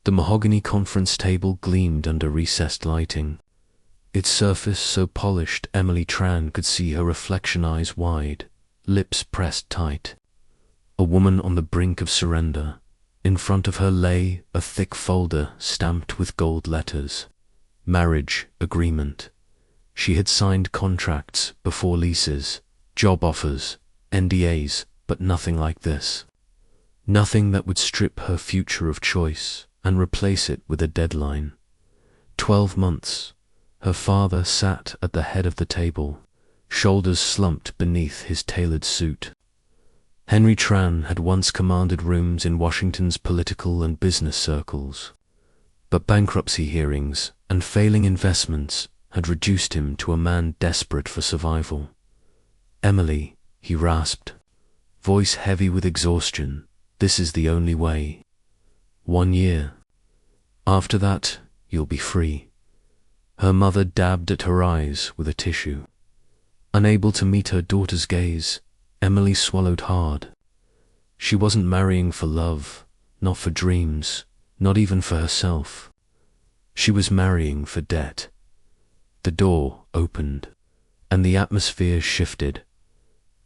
The mahogany conference table gleamed under recessed lighting, its surface so polished Emily Tran could see her reflection, eyes wide, lips pressed tight. A woman on the brink of surrender. In front of her lay a thick folder stamped with gold letters. Marriage agreement. She had signed contracts before leases, job offers, NDAs, but nothing like this. Nothing that would strip her future of choice and replace it with a deadline. 12 months. Her father sat at the head of the table, shoulders slumped beneath his tailored suit. Henry Tran had once commanded rooms in Washington's political and business circles, but bankruptcy hearings and failing investments had reduced him to a man desperate for survival. "Emily," he rasped, voice heavy with exhaustion, "this is the only way. 1 year. After that, you'll be free." Her mother dabbed at her eyes with a tissue. Unable to meet her daughter's gaze, Emily swallowed hard. She wasn't marrying for love, not for dreams, not even for herself. She was marrying for debt. The door opened, and the atmosphere shifted.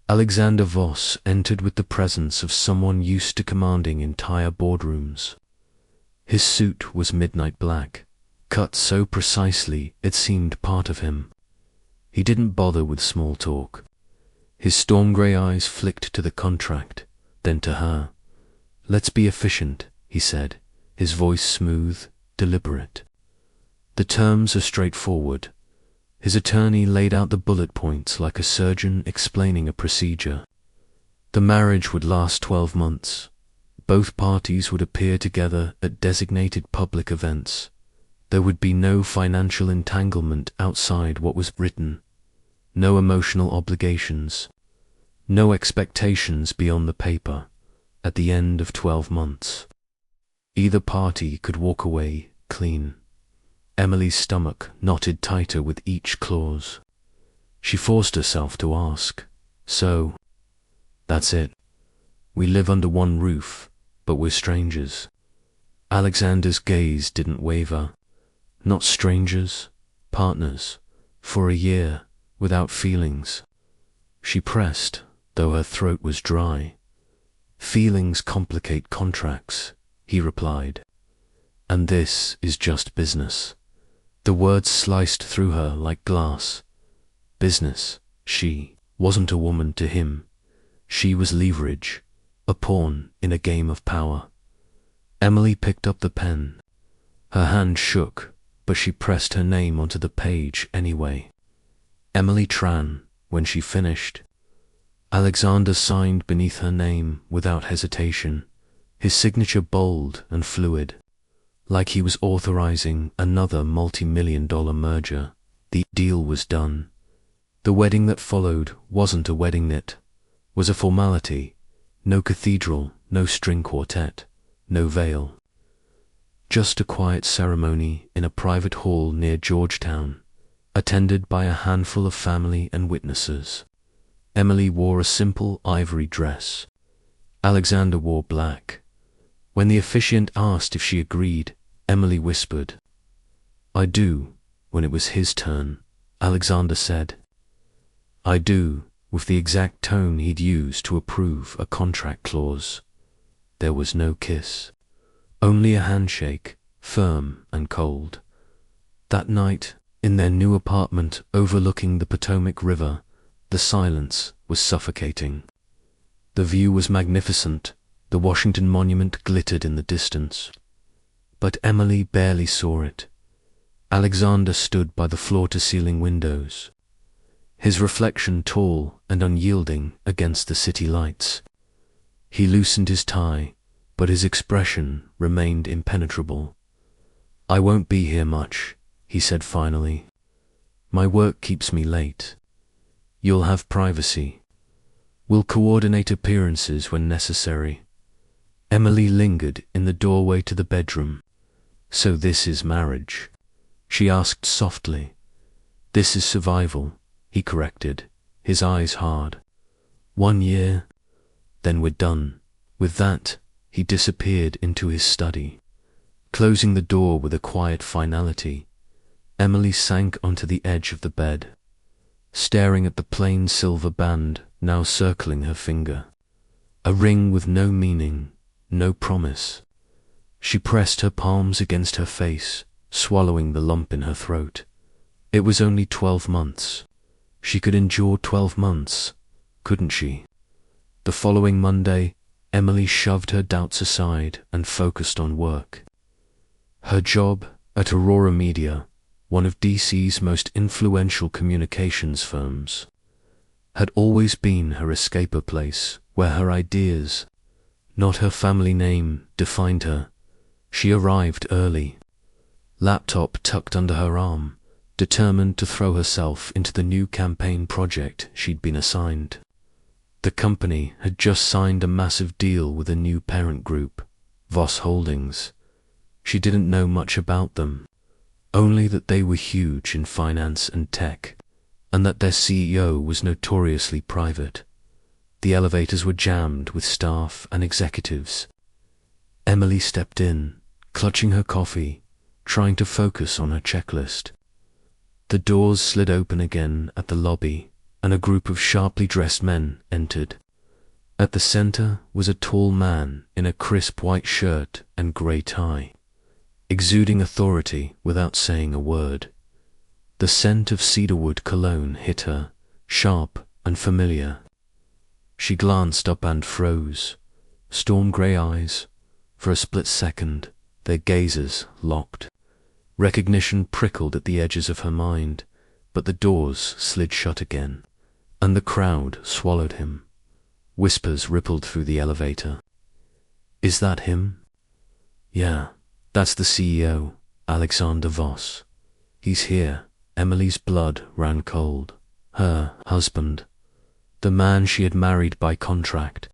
Alexander Voss entered with the presence of someone used to commanding entire boardrooms. His suit was midnight black, cut so precisely it seemed part of him. He didn't bother with small talk. His storm grey eyes flicked to the contract, then to her. "Let's be efficient," he said, his voice smooth, deliberate. "The terms are straightforward." His attorney laid out the bullet points like a surgeon explaining a procedure. The marriage would last 12 months. Both parties would appear together at designated public events. There would be no financial entanglement outside what was written, no emotional obligations, no expectations beyond the paper. At the end of 12 months, either party could walk away clean. Emily's stomach knotted tighter with each clause. She forced herself to ask, "So, that's it. We live under one roof, but we're strangers." Alexander's gaze didn't waver. "Not strangers, partners, for a year, without feelings." She pressed, though her throat was dry. "Feelings complicate contracts," he replied. "And this is just business." The words sliced through her like glass. Business. She wasn't a woman to him. She was leverage, a pawn in a game of power. Emily picked up the pen. Her hand shook, but she pressed her name onto the page anyway. Emily Tran, when she finished. Alexander signed beneath her name without hesitation, his signature bold and fluid, like he was authorizing another multi-million-dollar merger. The deal was done. The wedding that followed wasn't a wedding knit, was a formality. No cathedral, no string quartet, no veil. Just a quiet ceremony in a private hall near Georgetown, attended by a handful of family and witnesses. Emily wore a simple ivory dress. Alexander wore black. When the officiant asked if she agreed, Emily whispered, "I do." When it was his turn, Alexander said, "I do," with the exact tone he'd used to approve a contract clause. There was no kiss, only a handshake, firm and cold. That night, in their new apartment overlooking the Potomac River, the silence was suffocating. The view was magnificent. The Washington Monument glittered in the distance. But Emily barely saw it. Alexander stood by the floor-to-ceiling windows, his reflection tall and unyielding against the city lights. He loosened his tie, but his expression remained impenetrable. "I won't be here much," he said finally. "My work keeps me late. You'll have privacy. We'll coordinate appearances when necessary." Emily lingered in the doorway to the bedroom. "So this is marriage?" she asked softly. "This is survival," he corrected, his eyes hard. 1 year, then we're done." With that, he disappeared into his study. Closing the door with a quiet finality, Emily sank onto the edge of the bed, staring at the plain silver band now circling her finger. A ring with no meaning, no promise. She pressed her palms against her face, swallowing the lump in her throat. It was only 12 months. She could endure 12 months, couldn't she? The following Monday, Emily shoved her doubts aside and focused on work. Her job at Aurora Media, one of DC's most influential communications firms, had always been her escape place where her ideas, not her family name, defined her. She arrived early, laptop tucked under her arm, determined to throw herself into the new campaign project she'd been assigned. The company had just signed a massive deal with a new parent group, Voss Holdings. She didn't know much about them, only that they were huge in finance and tech, and that their CEO was notoriously private. The elevators were jammed with staff and executives. Emily stepped in, clutching her coffee, trying to focus on her checklist. The doors slid open again at the lobby, and a group of sharply dressed men entered. At the center was a tall man in a crisp white shirt and grey tie, exuding authority without saying a word. The scent of cedarwood cologne hit her, sharp and familiar. She glanced up and froze. Storm grey eyes. For a split second, their gazes locked. Recognition prickled at the edges of her mind, but the doors slid shut again, and the crowd swallowed him. Whispers rippled through the elevator. "Is that him?" "Yeah, that's the CEO, Alexander Voss. He's here." Emily's blood ran cold. Her husband, the man she had married by contract,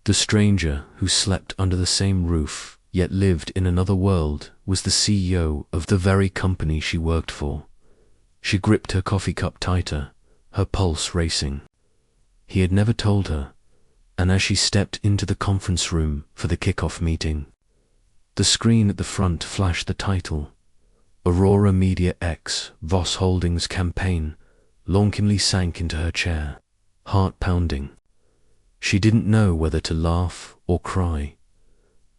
the stranger who slept under the same roof yet lived in another world, was the CEO of the very company she worked for. She gripped her coffee cup tighter, her pulse racing. He had never told her, and as she stepped into the conference room for the kickoff meeting, the screen at the front flashed the title, Aurora Media X Voss Holdings Campaign. Longinly sank into her chair, heart pounding. She didn't know whether to laugh or cry.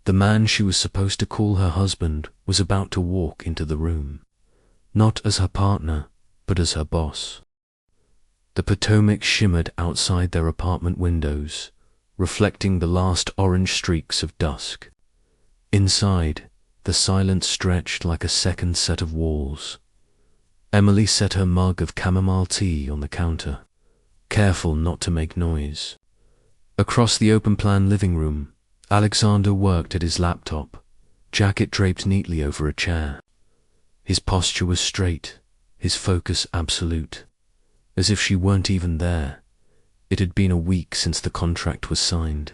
The man she was supposed to call her husband was about to walk into the room, not as her partner, but as her boss. The Potomac shimmered outside their apartment windows, reflecting the last orange streaks of dusk. Inside, the silence stretched like a second set of walls. Emily set her mug of chamomile tea on the counter, careful not to make noise. Across the open-plan living room, Alexander worked at his laptop, jacket draped neatly over a chair. His posture was straight, his focus absolute, as if she weren't even there. It had been a week since the contract was signed,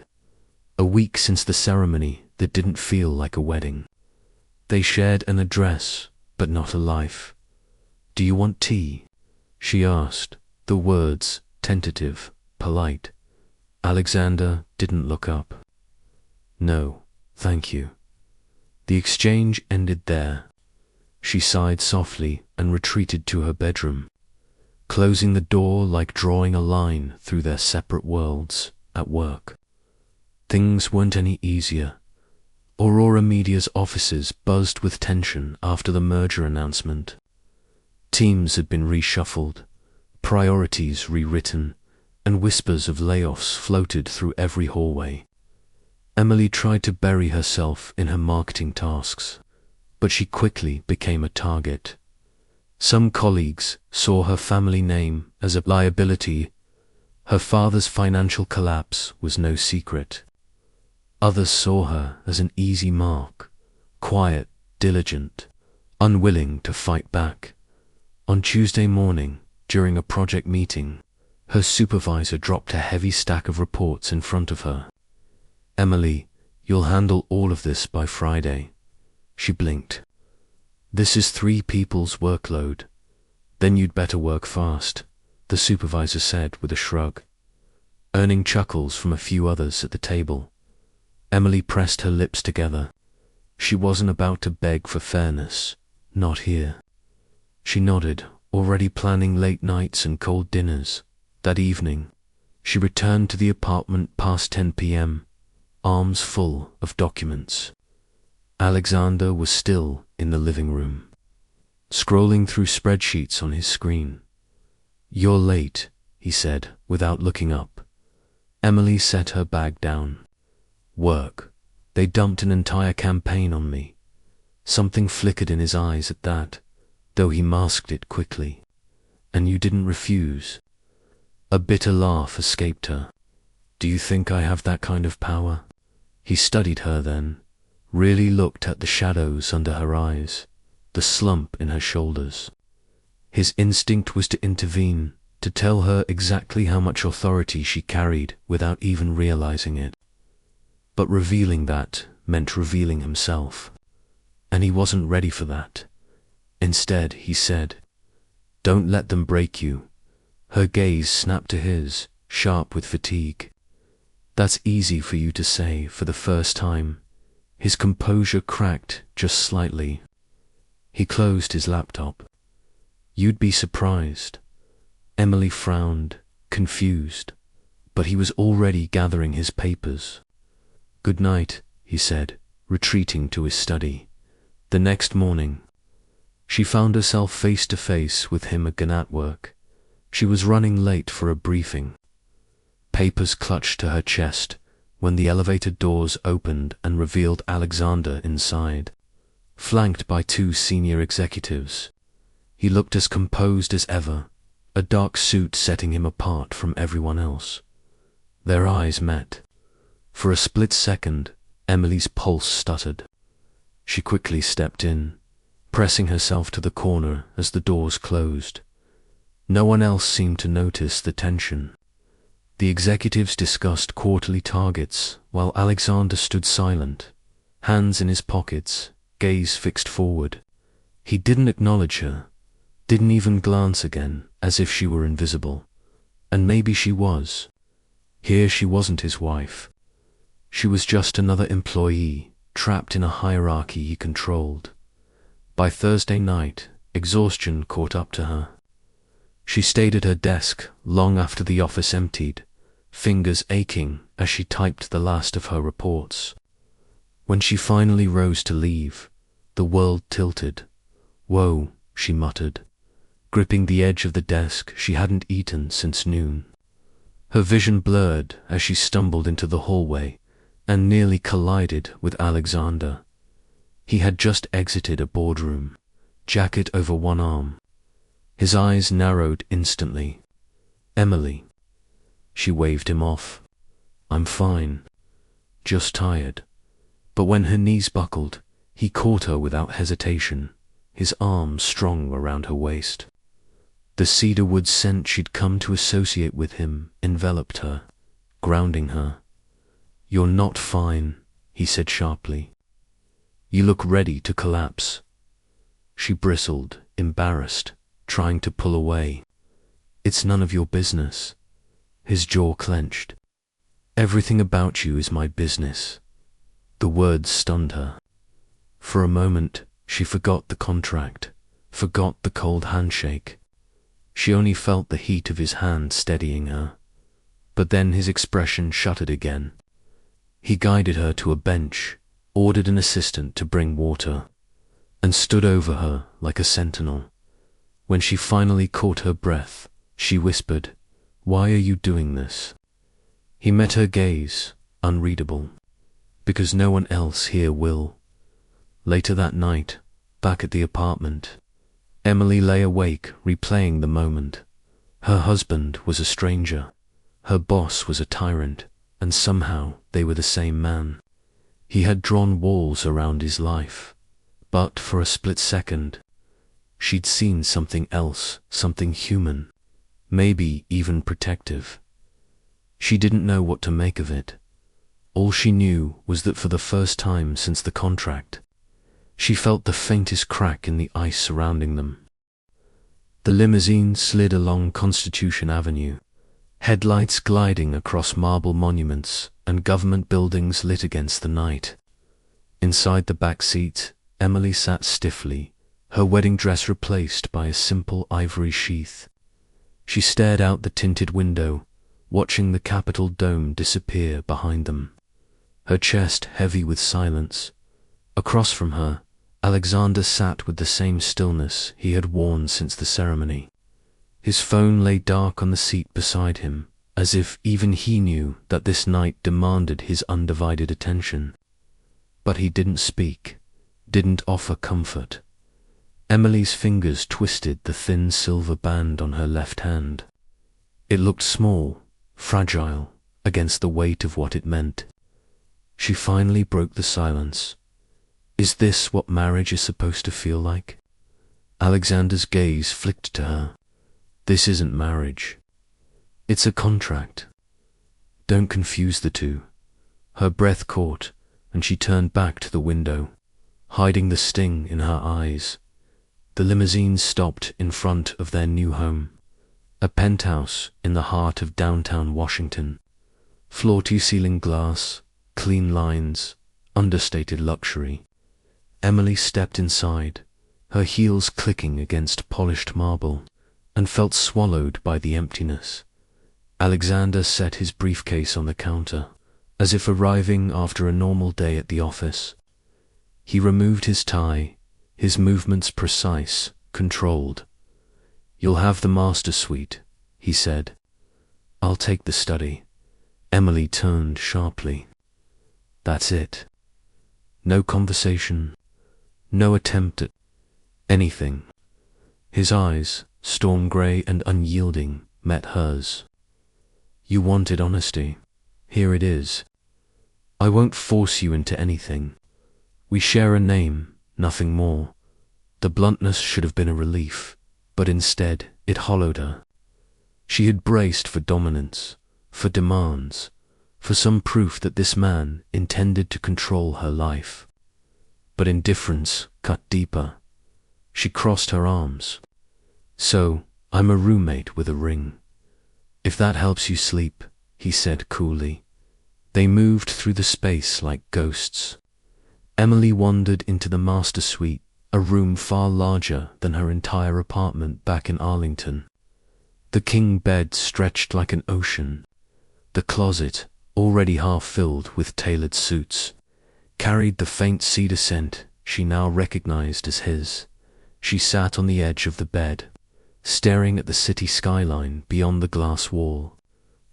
a week since the ceremony that didn't feel like a wedding. They shared an address, but not a life. "Do you want tea?" she asked, the words tentative, polite. Alexander didn't look up. "No, thank you." The exchange ended there. She sighed softly and retreated to her bedroom, closing the door like drawing a line through their separate worlds at work. Things weren't any easier. Aurora Media's offices buzzed with tension after the merger announcement. Teams had been reshuffled, priorities rewritten, and whispers of layoffs floated through every hallway. Emily tried to bury herself in her marketing tasks, but she quickly became a target. Some colleagues saw her family name as a liability. Her father's financial collapse was no secret. Others saw her as an easy mark, quiet, diligent, unwilling to fight back. On Tuesday morning, during a project meeting, her supervisor dropped a heavy stack of reports in front of her. "Emily, you'll handle all of this by Friday." She blinked. "This is 3 people's workload. Then you'd better work fast," the supervisor said with a shrug, earning chuckles from a few others at the table. Emily pressed her lips together. She wasn't about to beg for fairness. Not here. She nodded, already planning late nights and cold dinners. That evening, she returned to the apartment past 10 p.m., arms full of documents. Alexander was still in the living room, scrolling through spreadsheets on his screen. "You're late," he said, without looking up. Emily set her bag down. "Work. They dumped an entire campaign on me." Something flickered in his eyes at that, though he masked it quickly. "And you didn't refuse?" A bitter laugh escaped her. "Do you think I have that kind of power?" He studied her then, really looked at the shadows under her eyes, the slump in her shoulders. His instinct was to intervene, to tell her exactly how much authority she carried without even realizing it. But revealing that meant revealing himself, and he wasn't ready for that. Instead, he said, "Don't let them break you." Her gaze snapped to his, sharp with fatigue. "That's easy for you to say for the first time." His composure cracked just slightly. He closed his laptop. "You'd be surprised." Emily frowned, confused, but he was already gathering his papers. "Good night," he said, retreating to his study. The next morning, she found herself face to face with him again at work. She was running late for a briefing. Papers clutched to her chest when the elevator doors opened and revealed Alexander inside, flanked by 2 senior executives. He looked as composed as ever, a dark suit setting him apart from everyone else. Their eyes met. For a split second, Emily's pulse stuttered. She quickly stepped in, pressing herself to the corner as the doors closed. No one else seemed to notice the tension. The executives discussed quarterly targets while Alexander stood silent, hands in his pockets, gaze fixed forward. He didn't acknowledge her, didn't even glance again, as if she were invisible. And maybe she was. Here she wasn't his wife. She was just another employee, trapped in a hierarchy he controlled. By Thursday night, exhaustion caught up to her. She stayed at her desk long after the office emptied, fingers aching as she typed the last of her reports. When she finally rose to leave, the world tilted. "Whoa," she muttered, gripping the edge of the desk she hadn't eaten since noon. Her vision blurred as she stumbled into the hallway and nearly collided with Alexander. He had just exited a boardroom, jacket over one arm. His eyes narrowed instantly. "Emily." She waved him off. "I'm fine. Just tired." But when her knees buckled, he caught her without hesitation, his arms strong around her waist. The cedarwood scent she'd come to associate with him enveloped her, grounding her. "You're not fine," he said sharply. "You look ready to collapse." She bristled, embarrassed, trying to pull away. "It's none of your business." His jaw clenched. "Everything about you is my business." The words stunned her. For a moment, she forgot the contract, forgot the cold handshake. She only felt the heat of his hand steadying her. But then his expression shuttered again. He guided her to a bench, ordered an assistant to bring water, and stood over her like a sentinel. When she finally caught her breath, she whispered, "Why are you doing this?" He met her gaze, unreadable. "Because no one else here will." Later that night, back at the apartment, Emily lay awake replaying the moment. Her husband was a stranger. Her boss was a tyrant, and somehow they were the same man. He had drawn walls around his life, but for a split second, she'd seen something else, something human, maybe even protective. She didn't know what to make of it. All she knew was that for the first time since the contract, she felt the faintest crack in the ice surrounding them. The limousine slid along Constitution Avenue, headlights gliding across marble monuments and government buildings lit against the night. Inside the back seat, Emily sat stiffly, her wedding dress replaced by a simple ivory sheath. She stared out the tinted window, watching the Capitol dome disappear behind them, her chest heavy with silence. Across from her, Alexander sat with the same stillness he had worn since the ceremony. His phone lay dark on the seat beside him, as if even he knew that this night demanded his undivided attention. But he didn't speak, didn't offer comfort. Emily's fingers twisted the thin silver band on her left hand. It looked small, fragile, against the weight of what it meant. She finally broke the silence. Is this what marriage is supposed to feel like? Alexander's gaze flicked to her. This isn't marriage. It's a contract. Don't confuse the two. Her breath caught, and she turned back to the window, hiding the sting in her eyes. The limousine stopped in front of their new home, a penthouse in the heart of downtown Washington. Floor-to-ceiling glass, clean lines, understated luxury. Emily stepped inside, her heels clicking against polished marble, and felt swallowed by the emptiness. Alexander set his briefcase on the counter, as if arriving after a normal day at the office. He removed his tie, his movements precise, controlled. "You'll have the master suite," he said. "I'll take the study." Emily turned sharply. That's it. No conversation, no attempt at anything. His eyes, storm grey and unyielding, met hers. "You wanted honesty. Here it is. I won't force you into anything. We share a name, nothing more." The bluntness should have been a relief, but instead it hollowed her. She had braced for dominance, for demands, for some proof that this man intended to control her life. But indifference cut deeper. She crossed her arms. "So, I'm a roommate with a ring. If that helps you sleep," he said coolly. They moved through the space like ghosts. Emily wandered into the master suite, a room far larger than her entire apartment back in Arlington. The king bed stretched like an ocean. The closet, already half filled with tailored suits, carried the faint cedar scent she now recognized as his. She sat on the edge of the bed, staring at the city skyline beyond the glass wall.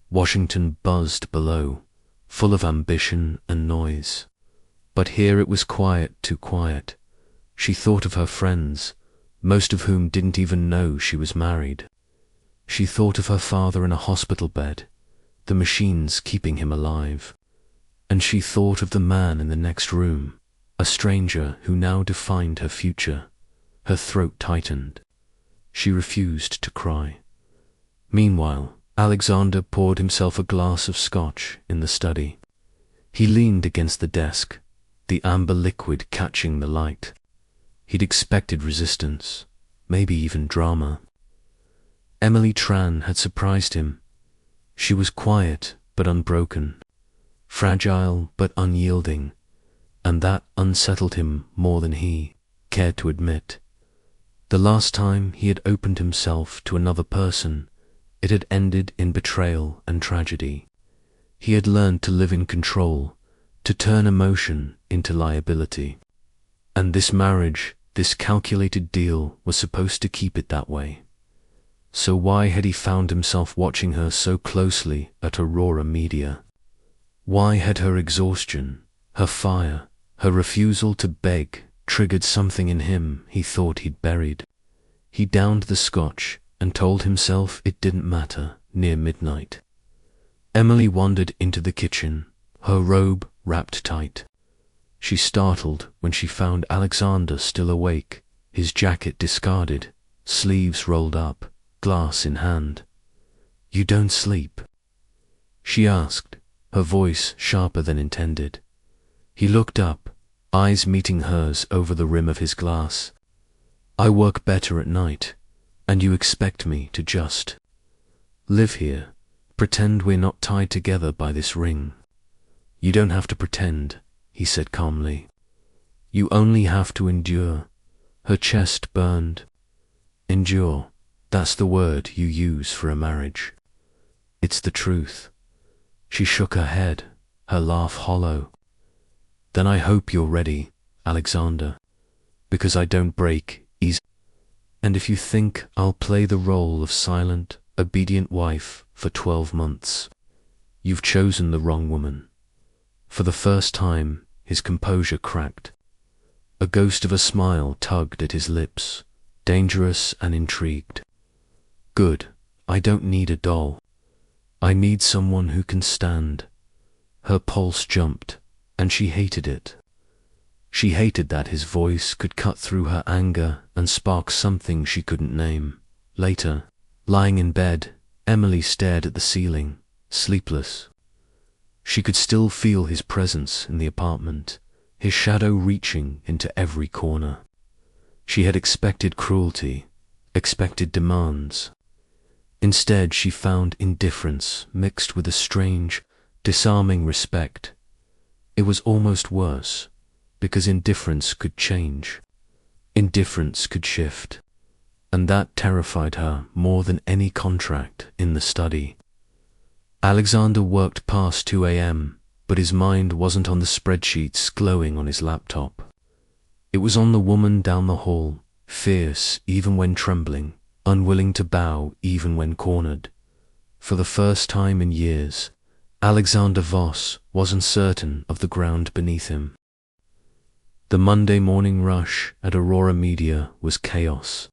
Washington buzzed below, full of ambition and noise. But here it was quiet, too quiet. She thought of her friends, most of whom didn't even know she was married. She thought of her father in a hospital bed, the machines keeping him alive. And she thought of the man in the next room, a stranger who now defined her future. Her throat tightened. She refused to cry. Meanwhile, Alexander poured himself a glass of scotch in the study. He leaned against the desk, the amber liquid catching the light. He'd expected resistance, maybe even drama. Emily Tran had surprised him. She was quiet but unbroken, fragile but unyielding, and that unsettled him more than he cared to admit. The last time he had opened himself to another person, it had ended in betrayal and tragedy. He had learned to live in control, to turn emotion into liability. And this marriage, this calculated deal, was supposed to keep it that way. So why had he found himself watching her so closely at Aurora Media? Why had her exhaustion, her fire, her refusal to beg triggered something in him he thought he'd buried? He downed the scotch and told himself it didn't matter near midnight. Emily wandered into the kitchen, her robe wrapped tight. She startled when she found Alexander still awake, his jacket discarded, sleeves rolled up, glass in hand. "You don't sleep?" she asked, her voice sharper than intended. He looked up, eyes meeting hers over the rim of his glass. "I work better at night, and you expect me to just live here, pretend we're not tied together by this ring?" "You don't have to pretend," he said calmly. You only have to endure. Her chest burned. Endure, that's the word you use for a marriage. It's the truth. She shook her head, her laugh hollow. Then I hope you're ready, Alexander, because I don't break easy. And if you think I'll play the role of silent, obedient wife for 12 months, you've chosen the wrong woman. For the first time, his composure cracked. A ghost of a smile tugged at his lips, dangerous and intrigued. Good, I don't need a doll. I need someone who can stand. Her pulse jumped, and she hated it. She hated that his voice could cut through her anger and spark something she couldn't name. Later, lying in bed, Emily stared at the ceiling, sleepless. She could still feel his presence in the apartment, his shadow reaching into every corner. She had expected cruelty, expected demands. Instead, she found indifference mixed with a strange, disarming respect. It was almost worse, because indifference could change. Indifference could shift, and that terrified her more than any contract in the study. Alexander worked past 2 a.m., but his mind wasn't on the spreadsheets glowing on his laptop. It was on the woman down the hall, fierce even when trembling, unwilling to bow even when cornered. For the first time in years, Alexander Voss wasn't certain of the ground beneath him. The Monday morning rush at Aurora Media was chaos.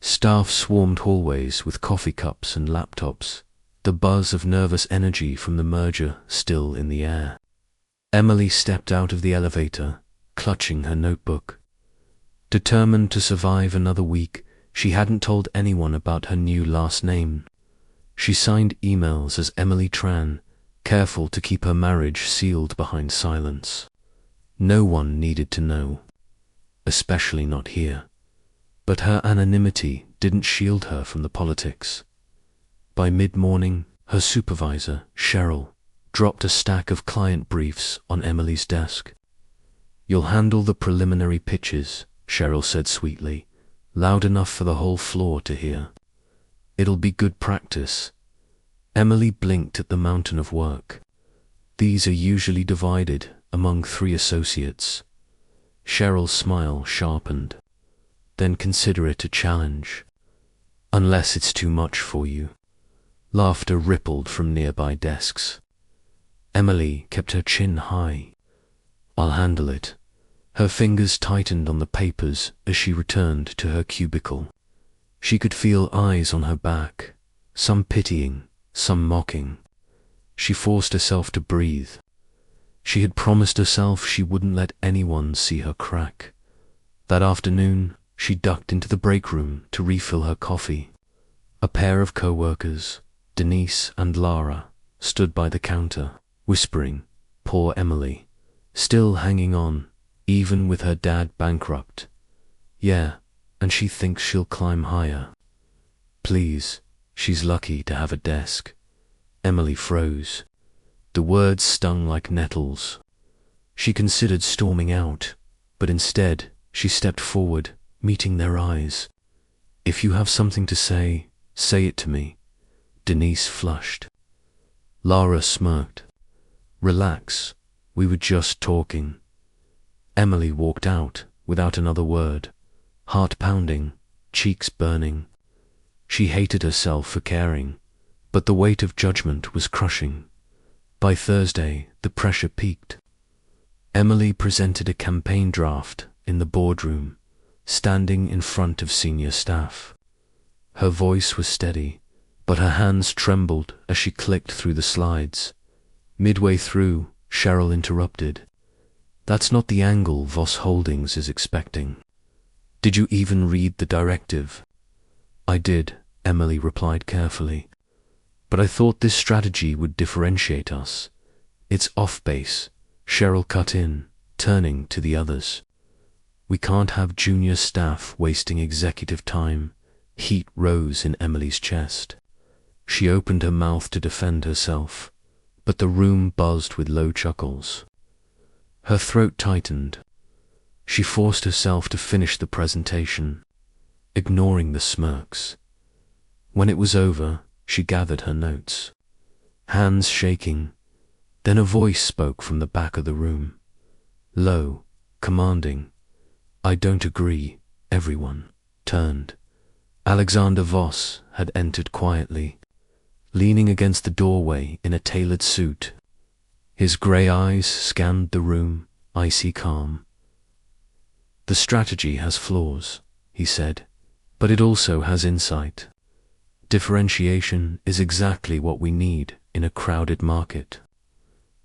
Staff swarmed hallways with coffee cups and laptops, the buzz of nervous energy from the merger still in the air. Emily stepped out of the elevator, clutching her notebook. Determined to survive another week, she hadn't told anyone about her new last name. She signed emails as Emily Tran, careful to keep her marriage sealed behind silence. No one needed to know, especially not here. But her anonymity didn't shield her from the politics. By mid-morning, her supervisor, Cheryl, dropped a stack of client briefs on Emily's desk. "You'll handle the preliminary pitches," Cheryl said sweetly, loud enough for the whole floor to hear. "It'll be good practice." Emily blinked at the mountain of work. These are usually divided among 3 associates. Cheryl's smile sharpened. "Then consider it a challenge. Unless it's too much for you." Laughter rippled from nearby desks. Emily kept her chin high. "I'll handle it." Her fingers tightened on the papers as she returned to her cubicle. She could feel eyes on her back, some pitying, some mocking. She forced herself to breathe. She had promised herself she wouldn't let anyone see her crack. That afternoon, she ducked into the break room to refill her coffee. A pair of co-workers, Denise and Lara, stood by the counter, whispering, "Poor Emily, still hanging on, even with her dad bankrupt. Yeah, and she thinks she'll climb higher. Please, she's lucky to have a desk." Emily froze. The words stung like nettles. She considered storming out, but instead she stepped forward, meeting their eyes. "If you have something to say, say it to me." Denise flushed. Lara smirked. "Relax, we were just talking." Emily walked out without another word, heart pounding, cheeks burning. She hated herself for caring, but the weight of judgment was crushing. By Thursday, the pressure peaked. Emily presented a campaign draft in the boardroom, standing in front of senior staff. Her voice was steady, but her hands trembled as she clicked through the slides. Midway through, Cheryl interrupted. "That's not the angle Voss Holdings is expecting. Did you even read the directive?" "I did," Emily replied carefully. "But I thought this strategy would differentiate us." "It's off base," Cheryl cut in, turning to the others. "We can't have junior staff wasting executive time." Heat rose in Emily's chest. She opened her mouth to defend herself, but the room buzzed with low chuckles. Her throat tightened. She forced herself to finish the presentation, ignoring the smirks. When it was over, she gathered her notes, hands shaking. Then a voice spoke from the back of the room, low, commanding. "I don't agree." Everyone turned. Alexander Voss had entered quietly, leaning against the doorway in a tailored suit. His grey eyes scanned the room, icy calm. "The strategy has flaws," he said, "but it also has insight. Differentiation is exactly what we need in a crowded market.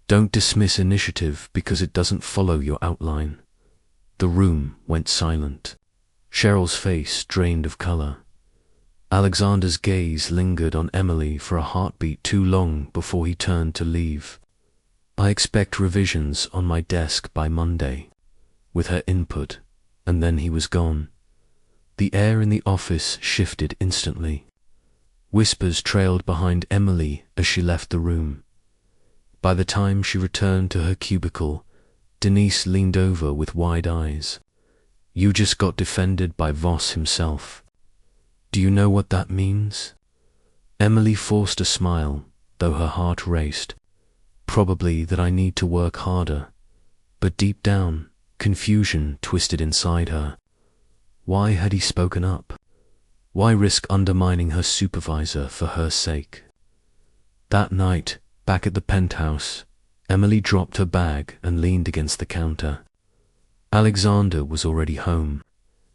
Don't dismiss initiative because it doesn't follow your outline." The room went silent. Cheryl's face drained of color. Alexander's gaze lingered on Emily for a heartbeat too long before he turned to leave. "I expect revisions on my desk by Monday," with her input, and then he was gone. The air in the office shifted instantly. Whispers trailed behind Emily as she left the room. By the time she returned to her cubicle, Denise leaned over with wide eyes. "You just got defended by Voss himself. Do you know what that means?" Emily forced a smile, though her heart raced. "Probably that I need to work harder." But deep down, confusion twisted inside her. Why had he spoken up? Why risk undermining her supervisor for her sake? That night, back at the penthouse, Emily dropped her bag and leaned against the counter. Alexander was already home,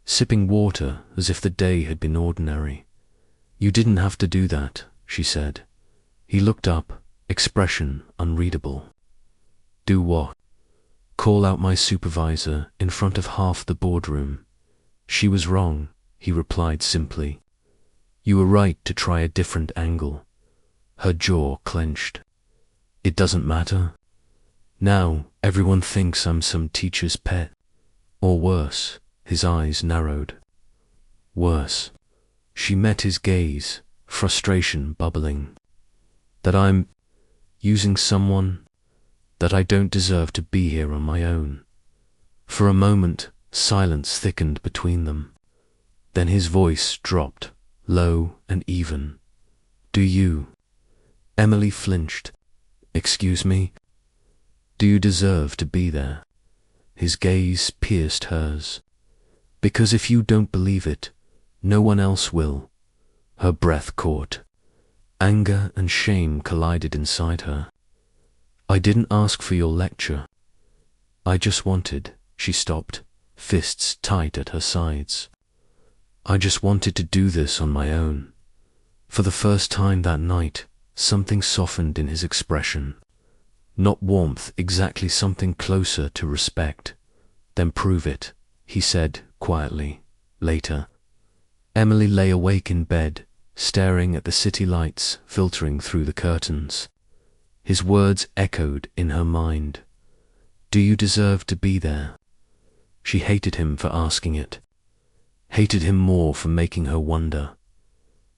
sipping water as if the day had been ordinary. "You didn't have to do that," she said. He looked up, expression unreadable. "Do what?" "Call out my supervisor in front of half the boardroom." "She was wrong," he replied simply. "You were right to try a different angle." Her jaw clenched. "It doesn't matter. Now everyone thinks I'm some teacher's pet. Or worse." His eyes narrowed. "Worse." She met his gaze, frustration bubbling. "That I'm using someone, that I don't deserve to be here on my own." For a moment, silence thickened between them. Then his voice dropped, low and even. "Do you?" Emily flinched. "Excuse me?" "Do you deserve to be there?" His gaze pierced hers. "Because if you don't believe it, no one else will." Her breath caught. Anger and shame collided inside her. "I didn't ask for your lecture. I just wanted," she stopped, fists tight at her sides. "I just wanted to do this on my own." For the first time that night, something softened in his expression. Not warmth, exactly something closer to respect. "Then prove it," he said quietly, later. Emily lay awake in bed, staring at the city lights filtering through the curtains. His words echoed in her mind. "Do you deserve to be there?" She hated him for asking it. Hated him more for making her wonder.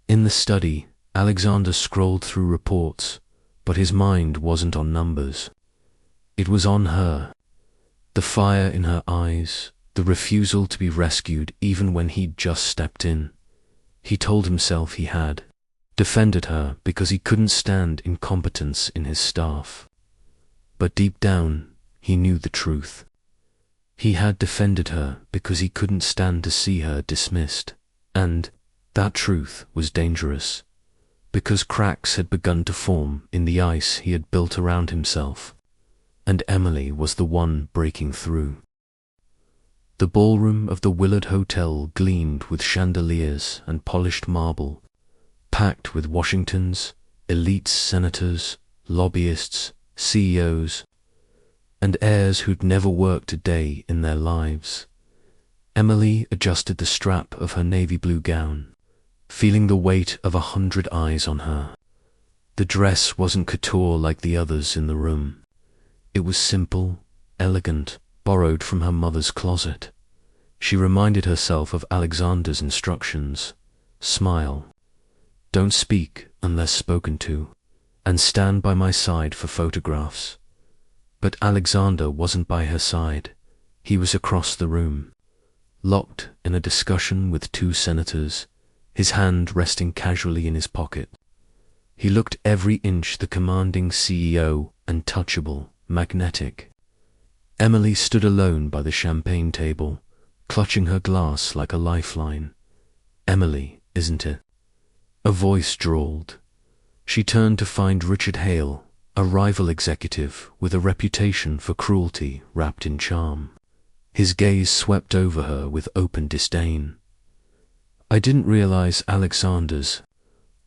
In the study, Alexander scrolled through reports, but his mind wasn't on numbers. It was on her. The fire in her eyes, the refusal to be rescued even when he'd just stepped in. He told himself he had defended her because he couldn't stand incompetence in his staff. But deep down, he knew the truth. He had defended her because he couldn't stand to see her dismissed. And that truth was dangerous, because cracks had begun to form in the ice he had built around himself, and Emily was the one breaking through. The ballroom of the Willard Hotel gleamed with chandeliers and polished marble, packed with Washington's, elite senators, lobbyists, CEOs, and heirs who'd never worked a day in their lives. Emily adjusted the strap of her navy blue gown, feeling the weight of 100 eyes on her. The dress wasn't couture like the others in the room. It was simple, elegant, borrowed from her mother's closet. She reminded herself of Alexander's instructions. Smile. Don't speak unless spoken to, and stand by my side for photographs. But Alexander wasn't by her side. He was across the room, locked in a discussion with two senators, his hand resting casually in his pocket. He looked every inch the commanding CEO, untouchable, magnetic. Emily stood alone by the champagne table, clutching her glass like a lifeline. "Emily, isn't it?" A voice drawled. She turned to find Richard Hale, a rival executive with a reputation for cruelty wrapped in charm. His gaze swept over her with open disdain. "I didn't realize Alexander's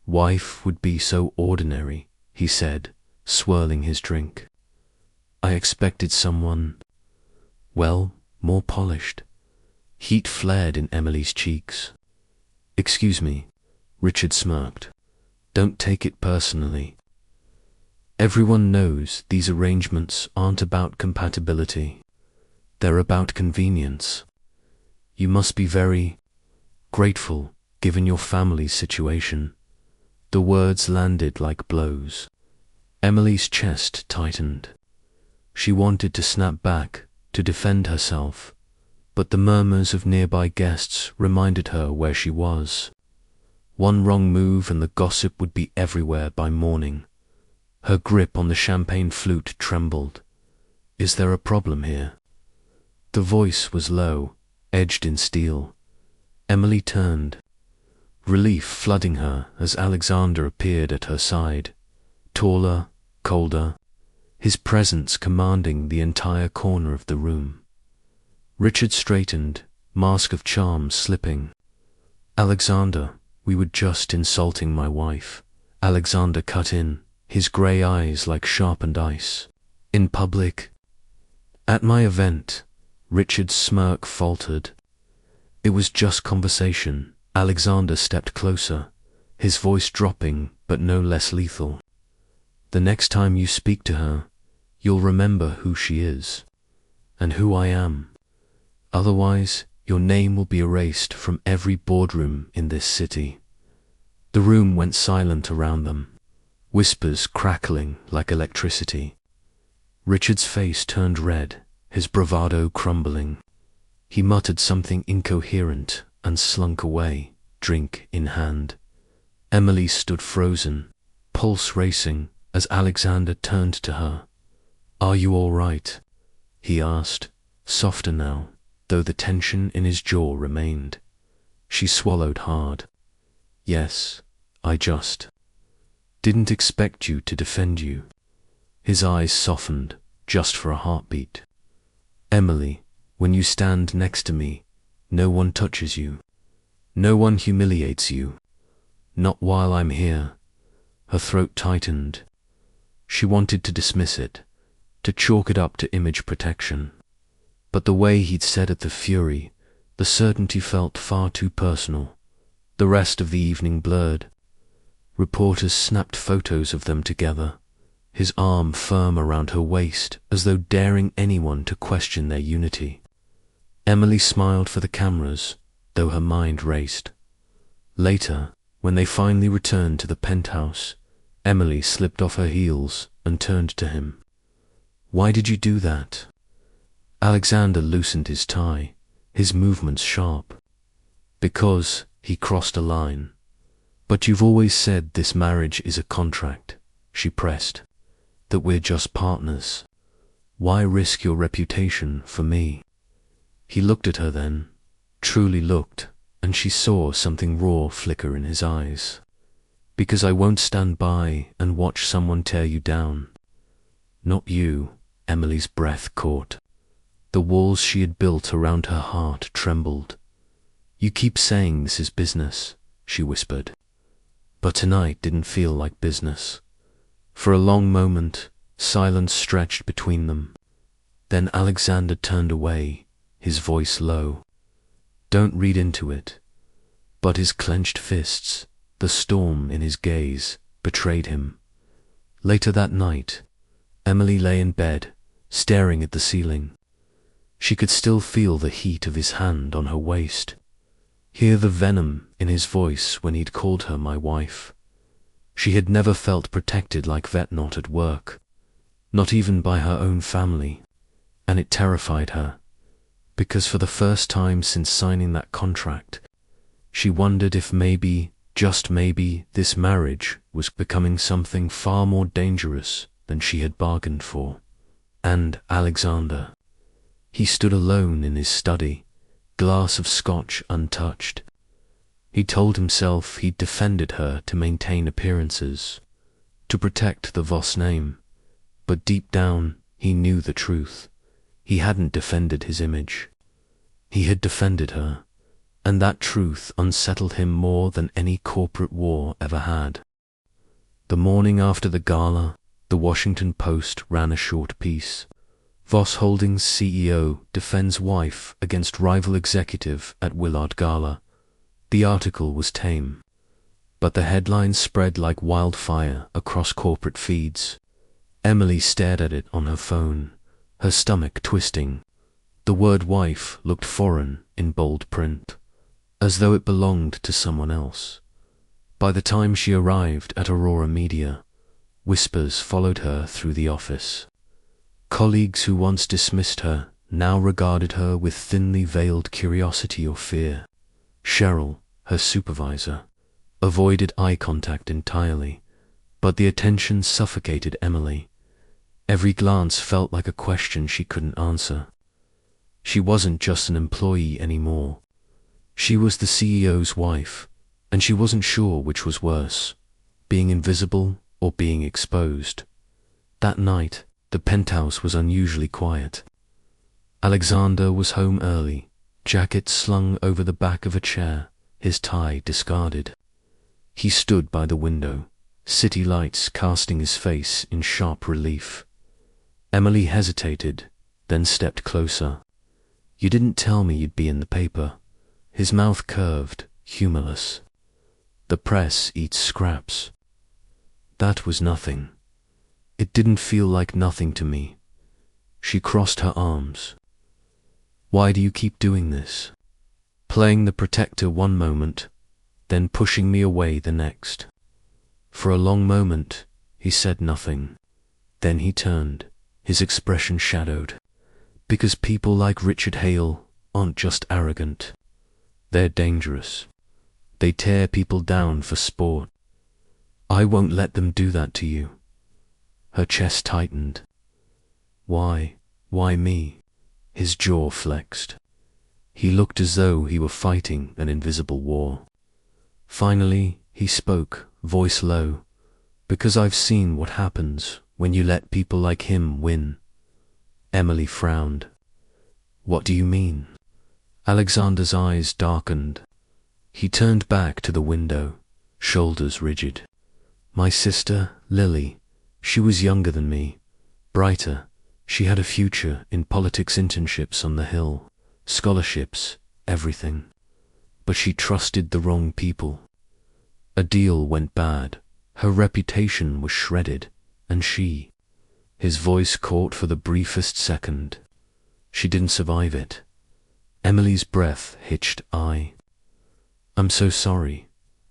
wife would be so ordinary," he said, swirling his drink. "I expected someone, well, more polished." Heat flared in Emily's cheeks. "Excuse me," Richard smirked. "Don't take it personally. Everyone knows these arrangements aren't about compatibility. They're about convenience. You must be very grateful, given your family's situation." The words landed like blows. Emily's chest tightened. She wanted to snap back, to defend herself, but the murmurs of nearby guests reminded her where she was. One wrong move and the gossip would be everywhere by morning. Her grip on the champagne flute trembled. "Is there a problem here?" The voice was low, edged in steel. Emily turned, relief flooding her as Alexander appeared at her side, taller, colder, his presence commanding the entire corner of the room. Richard straightened, mask of charm slipping. "Alexander, we were just insulting my wife." Alexander cut in, his grey eyes like sharpened ice. "In public?" "At my event," Richard's smirk faltered. "It was just conversation." Alexander stepped closer, his voice dropping but no less lethal. "The next time you speak to her, you'll remember who she is, and who I am. Otherwise, your name will be erased from every boardroom in this city." The room went silent around them, whispers crackling like electricity. Richard's face turned red, his bravado crumbling. He muttered something incoherent and slunk away, drink in hand. Emily stood frozen, pulse racing, as Alexander turned to her. "Are you all right?" he asked, softer now, though the tension in his jaw remained. She swallowed hard. "Yes, I just didn't expect you to defend you." His eyes softened, just for a heartbeat. "Emily, when you stand next to me, no one touches you. No one humiliates you. Not while I'm here." Her throat tightened. She wanted to dismiss it, to chalk it up to image protection. But the way he'd said it, the fury, the certainty felt far too personal. The rest of the evening blurred. Reporters snapped photos of them together, his arm firm around her waist as though daring anyone to question their unity. Emily smiled for the cameras, though her mind raced. Later, when they finally returned to the penthouse, Emily slipped off her heels and turned to him. "Why did you do that?" Alexander loosened his tie, his movements sharp. "Because," he crossed a line. "But you've always said this marriage is a contract," she pressed, "that we're just partners. Why risk your reputation for me?" He looked at her then, truly looked, and she saw something raw flicker in his eyes. "Because I won't stand by and watch someone tear you down." "Not you," Emily's breath caught. The walls she had built around her heart trembled. "You keep saying this is business," she whispered. But tonight didn't feel like business. For a long moment, silence stretched between them. Then Alexander turned away, his voice low. "Don't read into it." But his clenched fists, the storm in his gaze, betrayed him. Later that night, Emily lay in bed, staring at the ceiling. She could still feel the heat of his hand on her waist, hear the venom in his voice when he'd called her my wife. She had never felt protected like that, not at work, not even by her own family, and it terrified her. because for the first time since signing that contract, she wondered if maybe, just maybe, this marriage was becoming something far more dangerous than she had bargained for. And Alexander. He stood alone in his study, glass of scotch untouched. He told himself he'd defended her to maintain appearances, to protect the Voss name, but deep down he knew the truth. He hadn't defended his image. He had defended her, and that truth unsettled him more than any corporate war ever had. The morning after the gala, the Washington Post ran a short piece. Voss Holdings CEO defends wife against rival executive at Willard Gala. The article was tame, but the headlines spread like wildfire across corporate feeds. Emily stared at it on her phone, her stomach twisting. The word wife looked foreign in bold print, as though it belonged to someone else. By the time she arrived at Aurora Media, whispers followed her through the office. Colleagues who once dismissed her now regarded her with thinly veiled curiosity or fear. Cheryl, her supervisor, avoided eye contact entirely, but the attention suffocated Emily. Every glance felt like a question she couldn't answer. She wasn't just an employee anymore. She was the CEO's wife, and she wasn't sure which was worse, being invisible or being exposed. That night, the penthouse was unusually quiet. Alexander was home early, jacket slung over the back of a chair, his tie discarded. He stood by the window, city lights casting his face in sharp relief. Emily hesitated, then stepped closer. "You didn't tell me you'd be in the paper." His mouth curved, humorless. "The press eats scraps." That was nothing. It didn't feel like nothing to me. She crossed her arms. "Why do you keep doing this? Playing the protector one moment, then pushing me away the next." For a long moment, he said nothing. Then he turned, his expression shadowed. "Because people like Richard Hale aren't just arrogant. They're dangerous. They tear people down for sport. I won't let them do that to you." Her chest tightened. "Why? Why me?" His jaw flexed. He looked as though he were fighting an invisible war. Finally, he spoke, voice low. "Because I've seen what happens when you let people like him win." Emily frowned. "What do you mean?" Alexander's eyes darkened. He turned back to the window, shoulders rigid. "My sister, Lily, she was younger than me, brighter. She had a future in politics, internships on the Hill, scholarships, everything. But she trusted the wrong people. A deal went bad. Her reputation was shredded, and she..." His voice caught for the briefest second. "She didn't survive it." Emily's breath hitched. "I'm so sorry."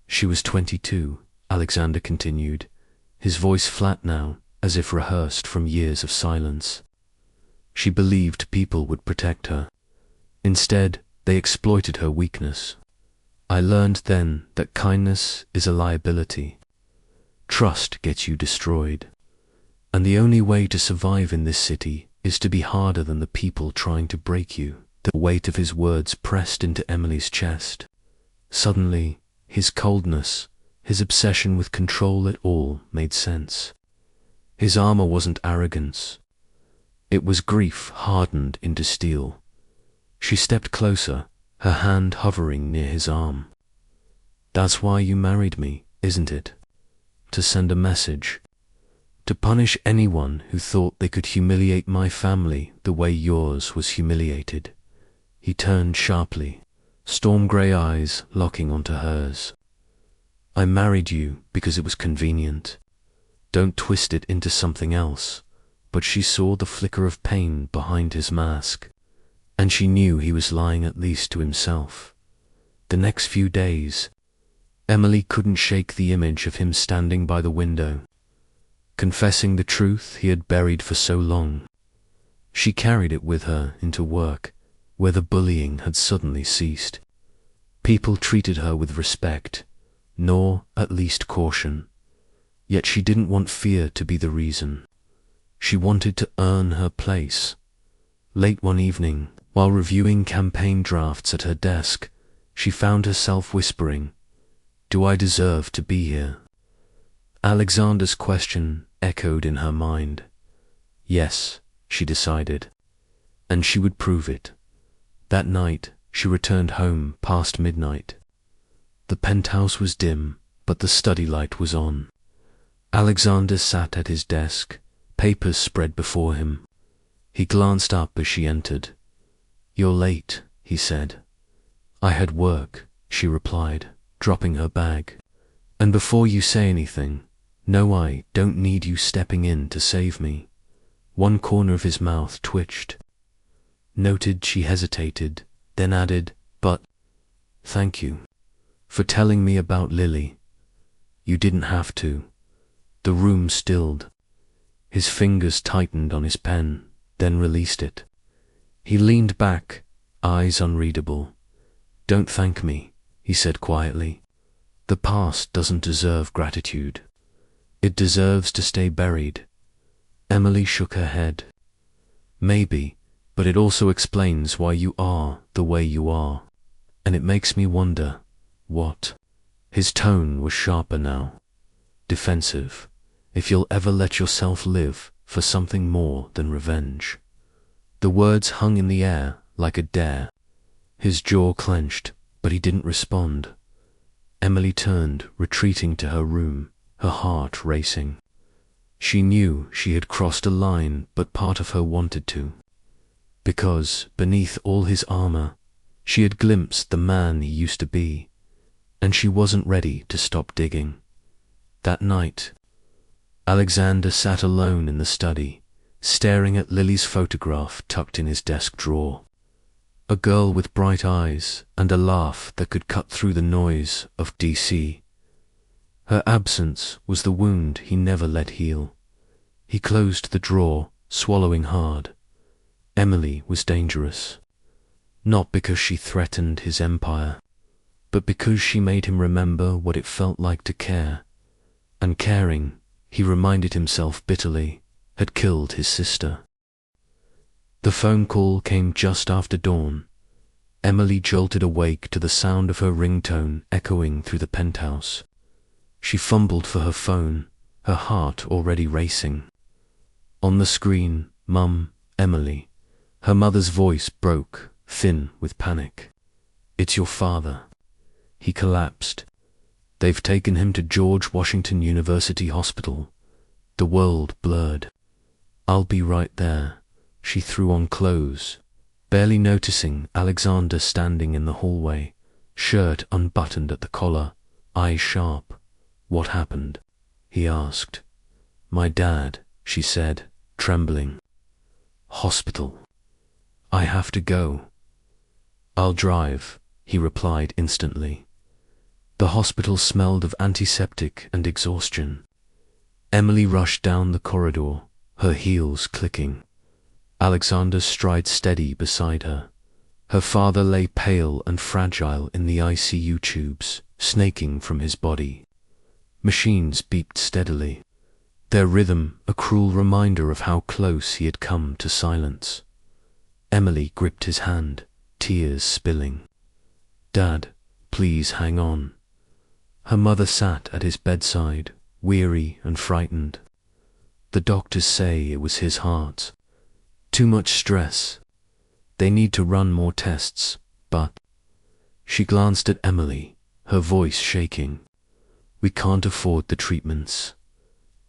"She was 22, Alexander continued, his voice flat now, as if rehearsed from years of silence. "She believed people would protect her. Instead, they exploited her weakness. I learned then that kindness is a liability. Trust gets you destroyed. And the only way to survive in this city is to be harder than the people trying to break you." The weight of his words pressed into Emily's chest. Suddenly, his coldness, his obsession with control, it all made sense. His armor wasn't arrogance. It was grief hardened into steel. She stepped closer, her hand hovering near his arm. "That's why you married me, isn't it? To send a message. To punish anyone who thought they could humiliate my family the way yours was humiliated." He turned sharply, storm grey eyes locking onto hers. "I married you because it was convenient. Don't twist it into something else." But she saw the flicker of pain behind his mask, and she knew he was lying at least to himself. The next few days, Emily couldn't shake the image of him standing by the window, confessing the truth he had buried for so long. She carried it with her into work, where the bullying had suddenly ceased. People treated her with respect, nor at least caution. Yet she didn't want fear to be the reason. She wanted to earn her place. Late one evening, while reviewing campaign drafts at her desk, she found herself whispering, "Do I deserve to be here?" Alexander's question echoed in her mind. Yes, she decided, and she would prove it. That night, she returned home past midnight. The penthouse was dim, but the study light was on. Alexander sat at his desk, papers spread before him. He glanced up as she entered. "You're late," he said. "I had work," she replied, dropping her bag. "And before you say anything, no, I don't need you stepping in to save me." One corner of his mouth twitched. Noted she hesitated, then added, "But thank you for telling me about Lily. You didn't have to." The room stilled. His fingers tightened on his pen, then released it. He leaned back, eyes unreadable. "Don't thank me," he said quietly. "The past doesn't deserve gratitude. It deserves to stay buried." Emily shook her head. "Maybe, but it also explains why you are the way you are. And it makes me wonder, what?" His tone was sharper now, defensive. "If you'll ever let yourself live for something more than revenge." The words hung in the air like a dare. His jaw clenched, but he didn't respond. Emily turned, retreating to her room, her heart racing. She knew she had crossed a line, but part of her wanted to. Because, beneath all his armor, she had glimpsed the man he used to be, and she wasn't ready to stop digging. That night, Alexander sat alone in the study, staring at Lily's photograph tucked in his desk drawer. A girl with bright eyes and a laugh that could cut through the noise of DC. Her absence was the wound he never let heal. He closed the drawer, swallowing hard. Emily was dangerous. Not because she threatened his empire, but because she made him remember what it felt like to care. And caring, he reminded himself bitterly, had killed his sister. The phone call came just after dawn. Emily jolted awake to the sound of her ringtone echoing through the penthouse. She fumbled for her phone, her heart already racing. On the screen, "Mum, Emily." Her mother's voice broke, thin with panic. "It's your father." He collapsed. "They've taken him to George Washington University Hospital." The world blurred. "I'll be right there." She threw on clothes, barely noticing Alexander standing in the hallway, shirt unbuttoned at the collar, eyes sharp. "What happened?" he asked. "My dad," she said, trembling. "Hospital. I have to go." "I'll drive," he replied instantly. The hospital smelled of antiseptic and exhaustion. Emily rushed down the corridor, her heels clicking. Alexander's stride steady beside her. Her father lay pale and fragile in the ICU tubes, snaking from his body. Machines beeped steadily, their rhythm a cruel reminder of how close he had come to silence. Emily gripped his hand, tears spilling. "Dad, please hang on." Her mother sat at his bedside, weary and frightened. "The doctors say it was his heart. Too much stress. They need to run more tests, but..." She glanced at Emily, her voice shaking. "We can't afford the treatments."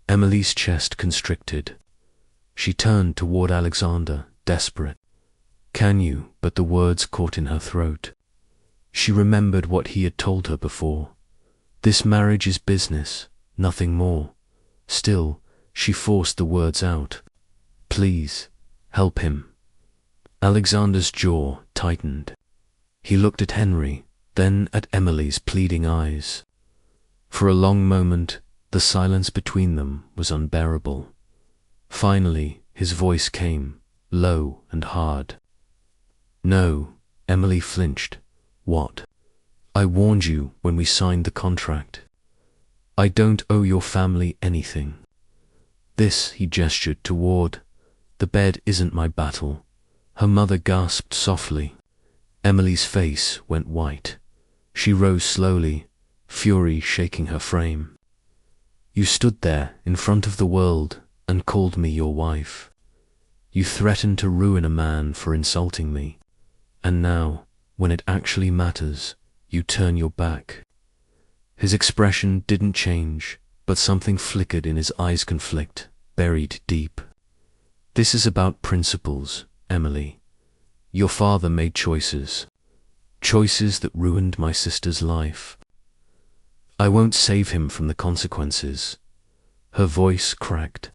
Emily's chest constricted. She turned toward Alexander, desperate. "Can you?" But the words caught in her throat. She remembered what he had told her before. This marriage is business, nothing more. Still, she forced the words out. "Please, help him." Alexander's jaw tightened. He looked at Henry, then at Emily's pleading eyes. For a long moment, the silence between them was unbearable. Finally, his voice came, low and hard. No, Emily flinched. What? I warned you when we signed the contract. I don't owe your family anything. This, he gestured toward. The bed isn't my battle. Her mother gasped softly. Emily's face went white. She rose slowly, fury shaking her frame. You stood there in front of the world and called me your wife. You threatened to ruin a man for insulting me. And now, when it actually matters, you turn your back. His expression didn't change, but something flickered in his eyes' conflict, buried deep. This is about principles, Emily. Your father made choices. Choices that ruined my sister's life. I won't save him from the consequences. Her voice cracked.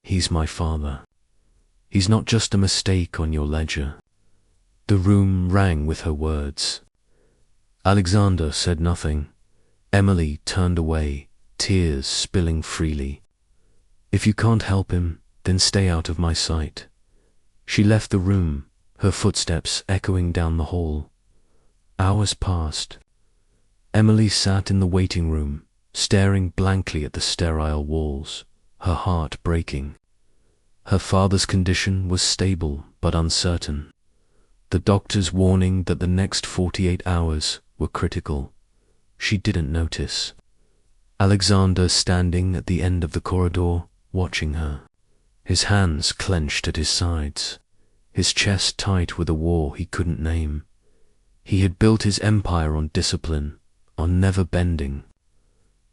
He's my father. He's not just a mistake on your ledger. The room rang with her words. Alexander said nothing. Emily turned away, tears spilling freely. If you can't help him, then stay out of my sight. She left the room, her footsteps echoing down the hall. Hours passed. Emily sat in the waiting room, staring blankly at the sterile walls, her heart breaking. Her father's condition was stable but uncertain. The doctors warning that the next 48 hours were critical. She didn't notice. Alexander standing at the end of the corridor, watching her. His hands clenched at his sides, his chest tight with a war he couldn't name. He had built his empire on discipline, on never bending.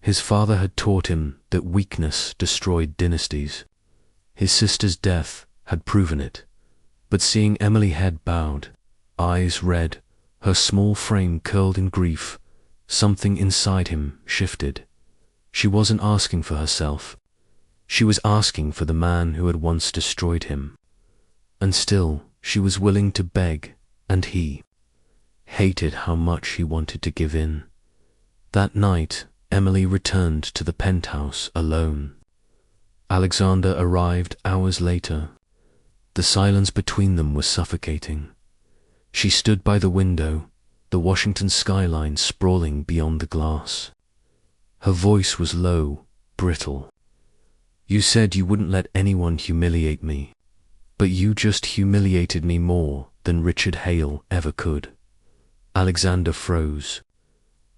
His father had taught him that weakness destroyed dynasties. His sister's death had proven it. But seeing Emily head bowed, eyes red, her small frame curled in grief, something inside him shifted. She wasn't asking for herself. She was asking for the man who had once destroyed him. And still, she was willing to beg, and he hated how much he wanted to give in. That night, Emily returned to the penthouse alone. Alexander arrived hours later. The silence between them was suffocating. She stood by the window, the Washington skyline sprawling beyond the glass. Her voice was low, brittle. You said you wouldn't let anyone humiliate me, but you just humiliated me more than Richard Hale ever could. Alexander froze.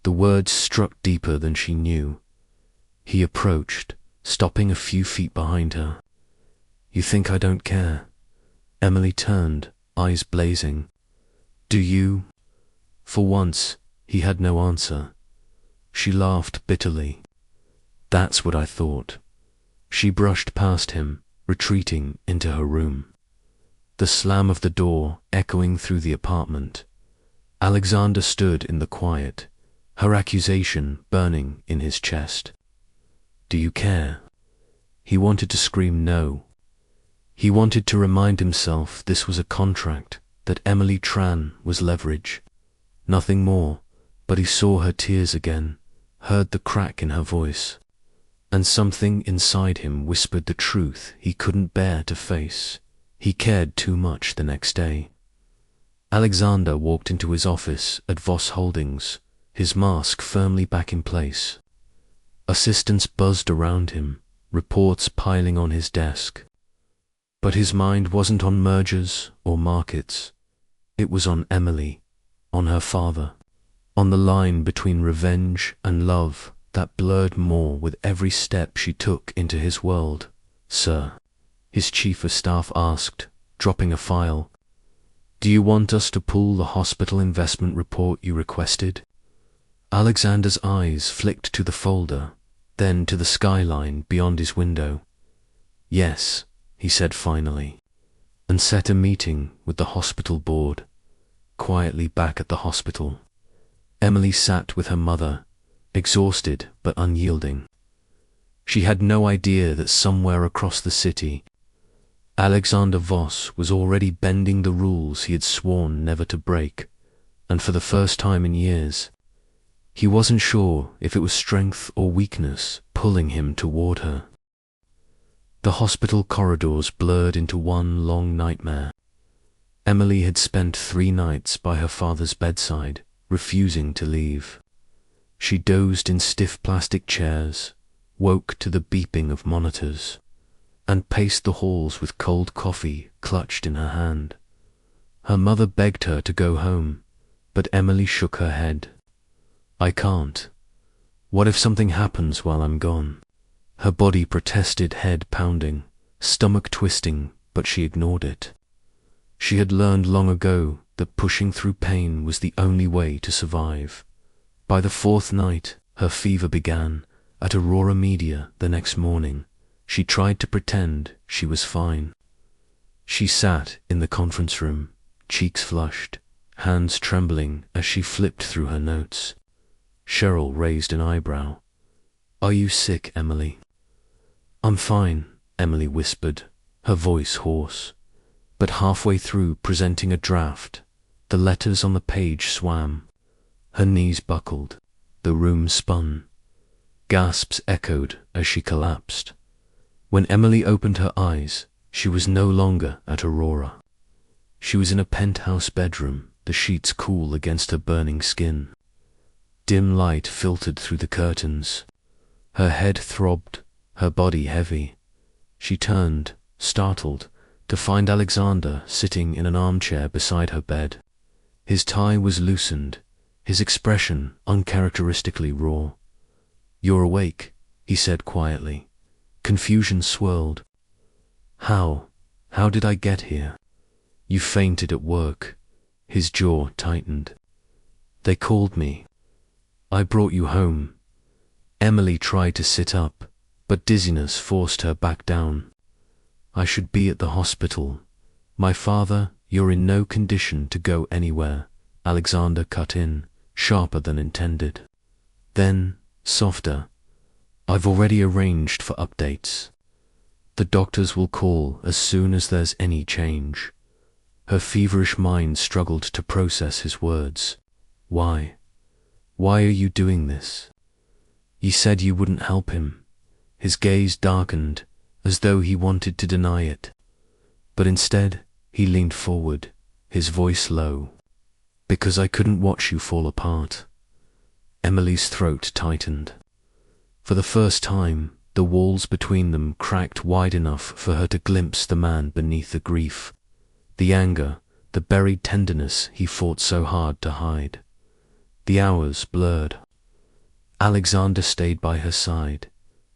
The words struck deeper than she knew. He approached, stopping a few feet behind her. You think I don't care? Emily turned, eyes blazing. Do you? For once, he had no answer. She laughed bitterly. That's what I thought. She brushed past him, retreating into her room. The slam of the door echoing through the apartment. Alexander stood in the quiet, her accusation burning in his chest. Do you care? He wanted to scream no. He wanted to remind himself this was a contract, that Emily Tran was leverage. Nothing more, but he saw her tears again, heard the crack in her voice, and something inside him whispered the truth he couldn't bear to face. He cared too much the next day. Alexander walked into his office at Voss Holdings, his mask firmly back in place. Assistants buzzed around him, reports piling on his desk. But his mind wasn't on mergers or markets. It was on Emily, on her father, on the line between revenge and love that blurred more with every step she took into his world. Sir, his chief of staff asked, dropping a file, do you want us to pull the hospital investment report you requested? Alexander's eyes flicked to the folder, then to the skyline beyond his window. Yes, he said finally, and set a meeting with the hospital board. Quietly back at the hospital, Emily sat with her mother, exhausted but unyielding. She had no idea that somewhere across the city, Alexander Voss was already bending the rules he had sworn never to break, and for the first time in years, he wasn't sure if it was strength or weakness pulling him toward her. The hospital corridors blurred into one long nightmare. Emily had spent 3 nights by her father's bedside, refusing to leave. She dozed in stiff plastic chairs, woke to the beeping of monitors, and paced the halls with cold coffee clutched in her hand. Her mother begged her to go home, but Emily shook her head. "I can't. What if something happens while I'm gone?" Her body protested, head pounding, stomach twisting, but she ignored it. She had learned long ago that pushing through pain was the only way to survive. By the 4th night, her fever began. At Aurora Media the next morning, she tried to pretend she was fine. She sat in the conference room, cheeks flushed, hands trembling as she flipped through her notes. Cheryl raised an eyebrow. "Are you sick, Emily?" "I'm fine," Emily whispered, her voice hoarse. But halfway through presenting a draft, the letters on the page swam. Her knees buckled. The room spun. Gasps echoed as she collapsed. When Emily opened her eyes, she was no longer at Aurora. She was in a penthouse bedroom, the sheets cool against her burning skin. Dim light filtered through the curtains. Her head throbbed, her body heavy. She turned, startled, to find Alexander sitting in an armchair beside her bed. His tie was loosened, his expression uncharacteristically raw. "You're awake," he said quietly. Confusion swirled. How did I get here?" "You fainted at work." His jaw tightened. "They called me. I brought you home." Emily tried to sit up, but dizziness forced her back down. "I should be at the hospital. My father, you're in no condition to go anywhere," Alexander cut in, sharper than intended. Then, softer, "I've already arranged for updates. The doctors will call as soon as there's any change." Her feverish mind struggled to process his words. Why? Why are you doing this? You said you wouldn't help him. His gaze darkened, as though he wanted to deny it. But instead, he leaned forward, his voice low. "Because I couldn't watch you fall apart." Emily's throat tightened. For the first time, the walls between them cracked wide enough for her to glimpse the man beneath the grief, the anger, the buried tenderness he fought so hard to hide. The hours blurred. Alexander stayed by her side,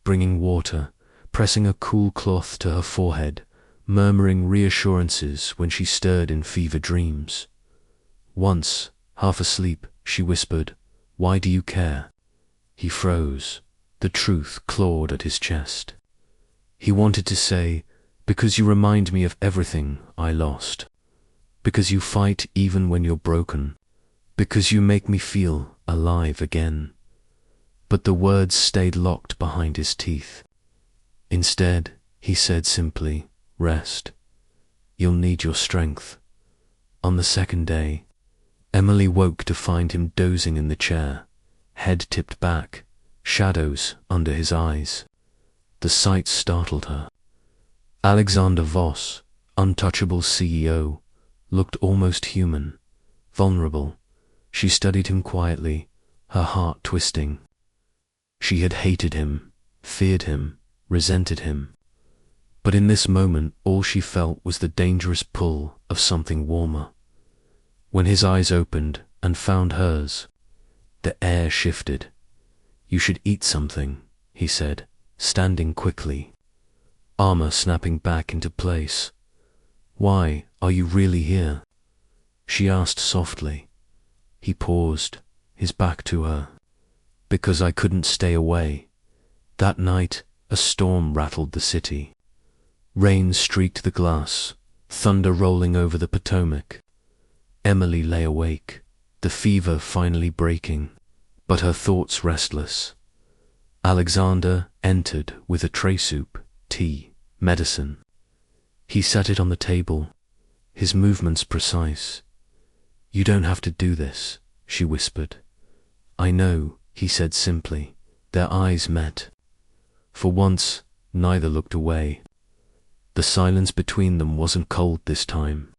bringing water, pressing a cool cloth to her forehead, murmuring reassurances when she stirred in fever dreams. Once, half asleep, she whispered, "Why do you care?" He froze. The truth clawed at his chest. He wanted to say, "Because you remind me of everything I lost. Because you fight even when you're broken. Because you make me feel alive again." But the words stayed locked behind his teeth. Instead, he said simply, "Rest. You'll need your strength." On the 2nd day, Emily woke to find him dozing in the chair, head tipped back, shadows under his eyes. The sight startled her. Alexander Voss, untouchable CEO, looked almost human, vulnerable. She studied him quietly, her heart twisting. She had hated him, feared him, resented him. But in this moment, all she felt was the dangerous pull of something warmer. When his eyes opened and found hers, the air shifted. "You should eat something," he said, standing quickly, armor snapping back into place. "Why are you really here?" she asked softly. He paused, his back to her. "Because I couldn't stay away." That night, a storm rattled the city. Rain streaked the glass, thunder rolling over the Potomac. Emily lay awake, the fever finally breaking, but her thoughts restless. Alexander entered with a tray soup, tea, medicine. He set it on the table, his movements precise. "You don't have to do this," she whispered. "I know," he said simply. Their eyes met. For once, neither looked away. The silence between them wasn't cold this time.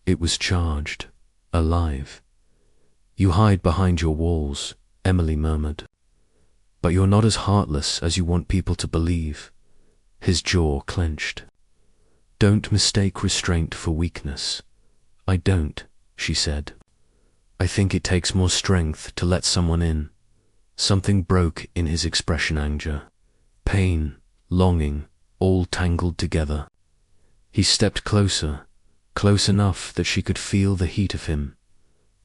It was charged, alive. You hide behind your walls, Emily murmured. But you're not as heartless as you want people to believe. His jaw clenched. Don't mistake restraint for weakness. I don't, she said. I think it takes more strength to let someone in. Something broke in his expression, anger, pain, longing, all tangled together. He stepped closer, close enough that she could feel the heat of him.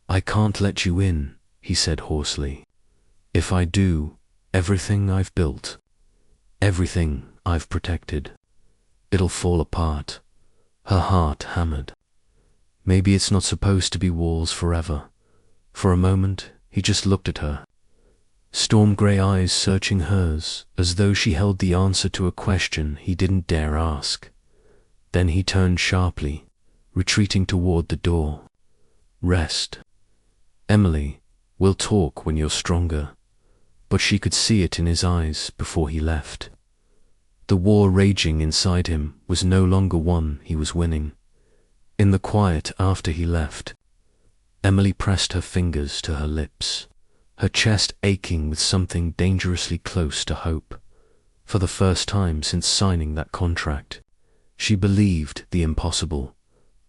I can't let you in, he said hoarsely. If I do, everything I've built, everything I've protected, it'll fall apart. Her heart hammered. Maybe it's not supposed to be walls forever. For a moment, he just looked at her. Storm grey eyes searching hers, as though she held the answer to a question he didn't dare ask. Then he turned sharply, retreating toward the door. Rest. Emily, we'll talk when you're stronger. But she could see it in his eyes before he left. The war raging inside him was no longer one he was winning. In the quiet after he left, Emily pressed her fingers to her lips, her chest aching with something dangerously close to hope. For the first time since signing that contract, she believed the impossible.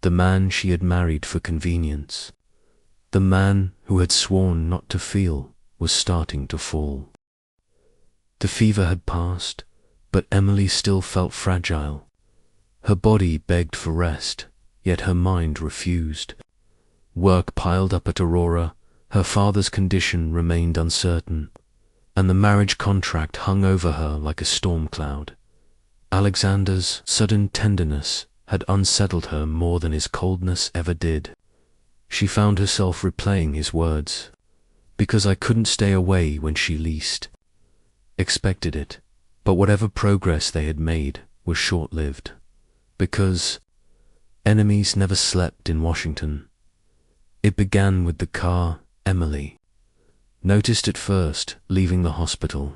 The man she had married for convenience, the man who had sworn not to feel, was starting to fall. The fever had passed, but Emily still felt fragile. Her body begged for rest, yet her mind refused. Work piled up at Aurora, her father's condition remained uncertain, and the marriage contract hung over her like a storm cloud. Alexander's sudden tenderness had unsettled her more than his coldness ever did. She found herself replaying his words, because I couldn't stay away when she least expected it. But whatever progress they had made was short-lived, because enemies never slept in Washington. It began with the car Emily noticed at first leaving the hospital.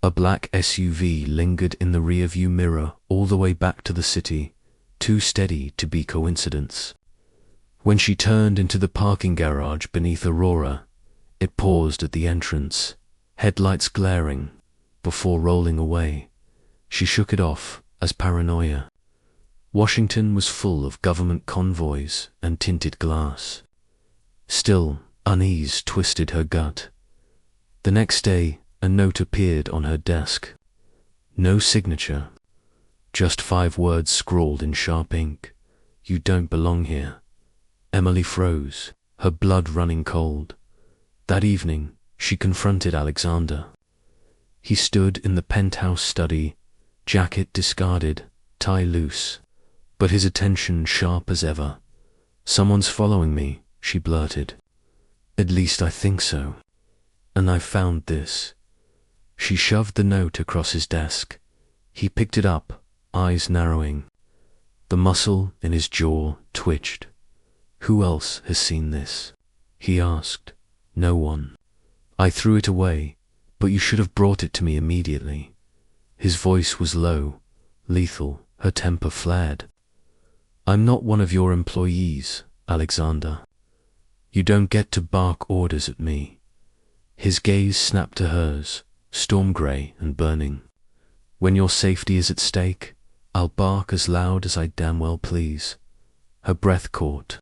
A black SUV lingered in the rearview mirror all the way back to the city, too steady to be coincidence. When she turned into the parking garage beneath Aurora, it paused at the entrance, headlights glaring. Before rolling away, she shook it off as paranoia. Washington was full of government convoys and tinted glass. Still, unease twisted her gut. The next day, a note appeared on her desk. No signature, just 5 words scrawled in sharp ink. You don't belong here. Emily froze, her blood running cold. That evening, she confronted Alexander. He stood in the penthouse study, jacket discarded, tie loose, but his attention sharp as ever. Someone's following me, she blurted. At least I think so. And I found this. She shoved the note across his desk. He picked it up, eyes narrowing. The muscle in his jaw twitched. Who else has seen this? He asked. No one. I threw it away. But you should have brought it to me immediately. His voice was low, lethal, her temper flared. I'm not one of your employees, Alexander. You don't get to bark orders at me. His gaze snapped to hers, storm grey and burning. When your safety is at stake, I'll bark as loud as I damn well please. Her breath caught.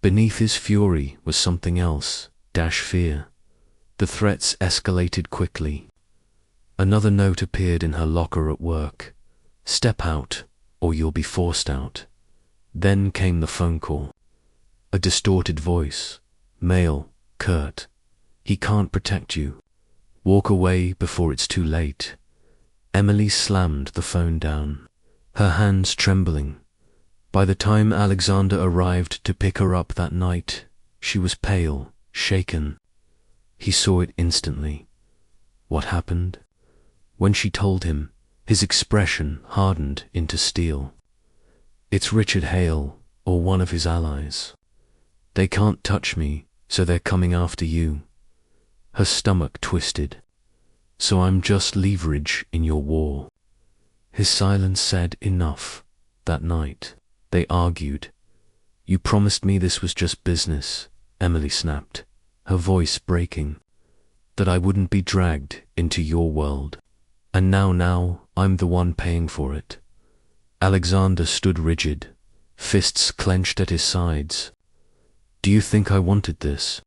Beneath his fury was something else, fear. The threats escalated quickly. Another note appeared in her locker at work. Step out, or you'll be forced out. Then came the phone call. A distorted voice, male, curt. He can't protect you. Walk away before it's too late. Emily slammed the phone down, her hands trembling. By the time Alexander arrived to pick her up that night, she was pale, shaken. He saw it instantly. What happened? When she told him, his expression hardened into steel. It's Richard Hale, or one of his allies. They can't touch me, so they're coming after you. Her stomach twisted. So I'm just leverage in your war. His silence said enough. That night, they argued. You promised me this was just business, Emily snapped, her voice breaking, that I wouldn't be dragged into your world. And now I'm the one paying for it. Alexander stood rigid, fists clenched at his sides. Do you think I wanted this?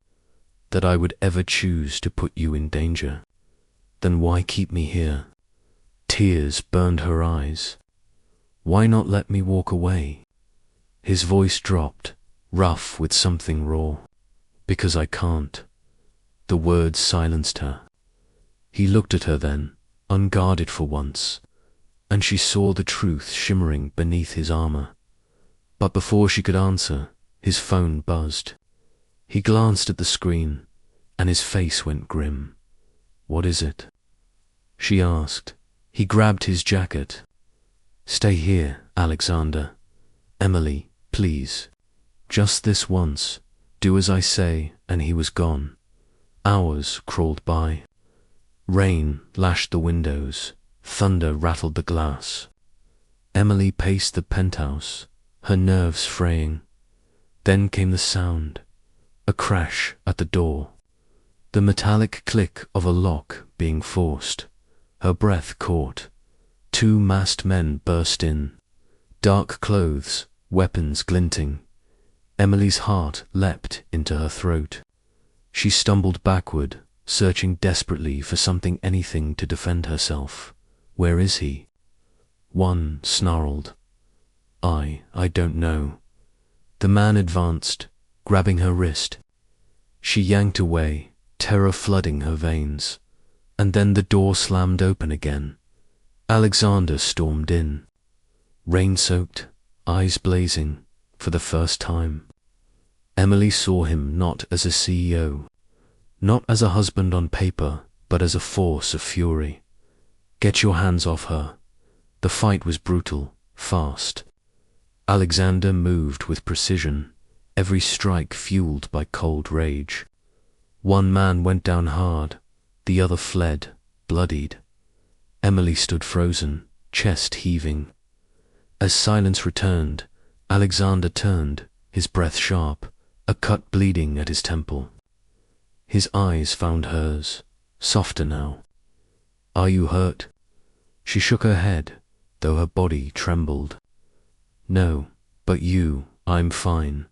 That I would ever choose to put you in danger? Then why keep me here? Tears burned her eyes. Why not let me walk away? His voice dropped, rough with something raw. Because I can't. The words silenced her. He looked at her then, unguarded for once, and she saw the truth shimmering beneath his armor. But before she could answer, his phone buzzed. He glanced at the screen, and his face went grim. What is it? She asked. He grabbed his jacket. Stay here, Alexander. Emily, please. Just this once. Do as I say, and he was gone. Hours crawled by. Rain lashed the windows. Thunder rattled the glass. Emily paced the penthouse, her nerves fraying. Then came the sound. A crash at the door. The metallic click of a lock being forced. Her breath caught. 2 masked men burst in. Dark clothes, weapons glinting. Emily's heart leapt into her throat. She stumbled backward, searching desperately for anything to defend herself. Where is he? One snarled. I don't know. The man advanced, grabbing her wrist. She yanked away, terror flooding her veins. And then the door slammed open again. Alexander stormed in. Rain-soaked, eyes blazing, for the first time. Emily saw him not as a CEO, not as a husband on paper, but as a force of fury. Get your hands off her. The fight was brutal, fast. Alexander moved with precision, every strike fueled by cold rage. One man went down hard, the other fled, bloodied. Emily stood frozen, chest heaving. As silence returned, Alexander turned, his breath sharp, a cut bleeding at his temple. His eyes found hers, softer now. Are you hurt? She shook her head, though her body trembled. No, but you, I'm fine.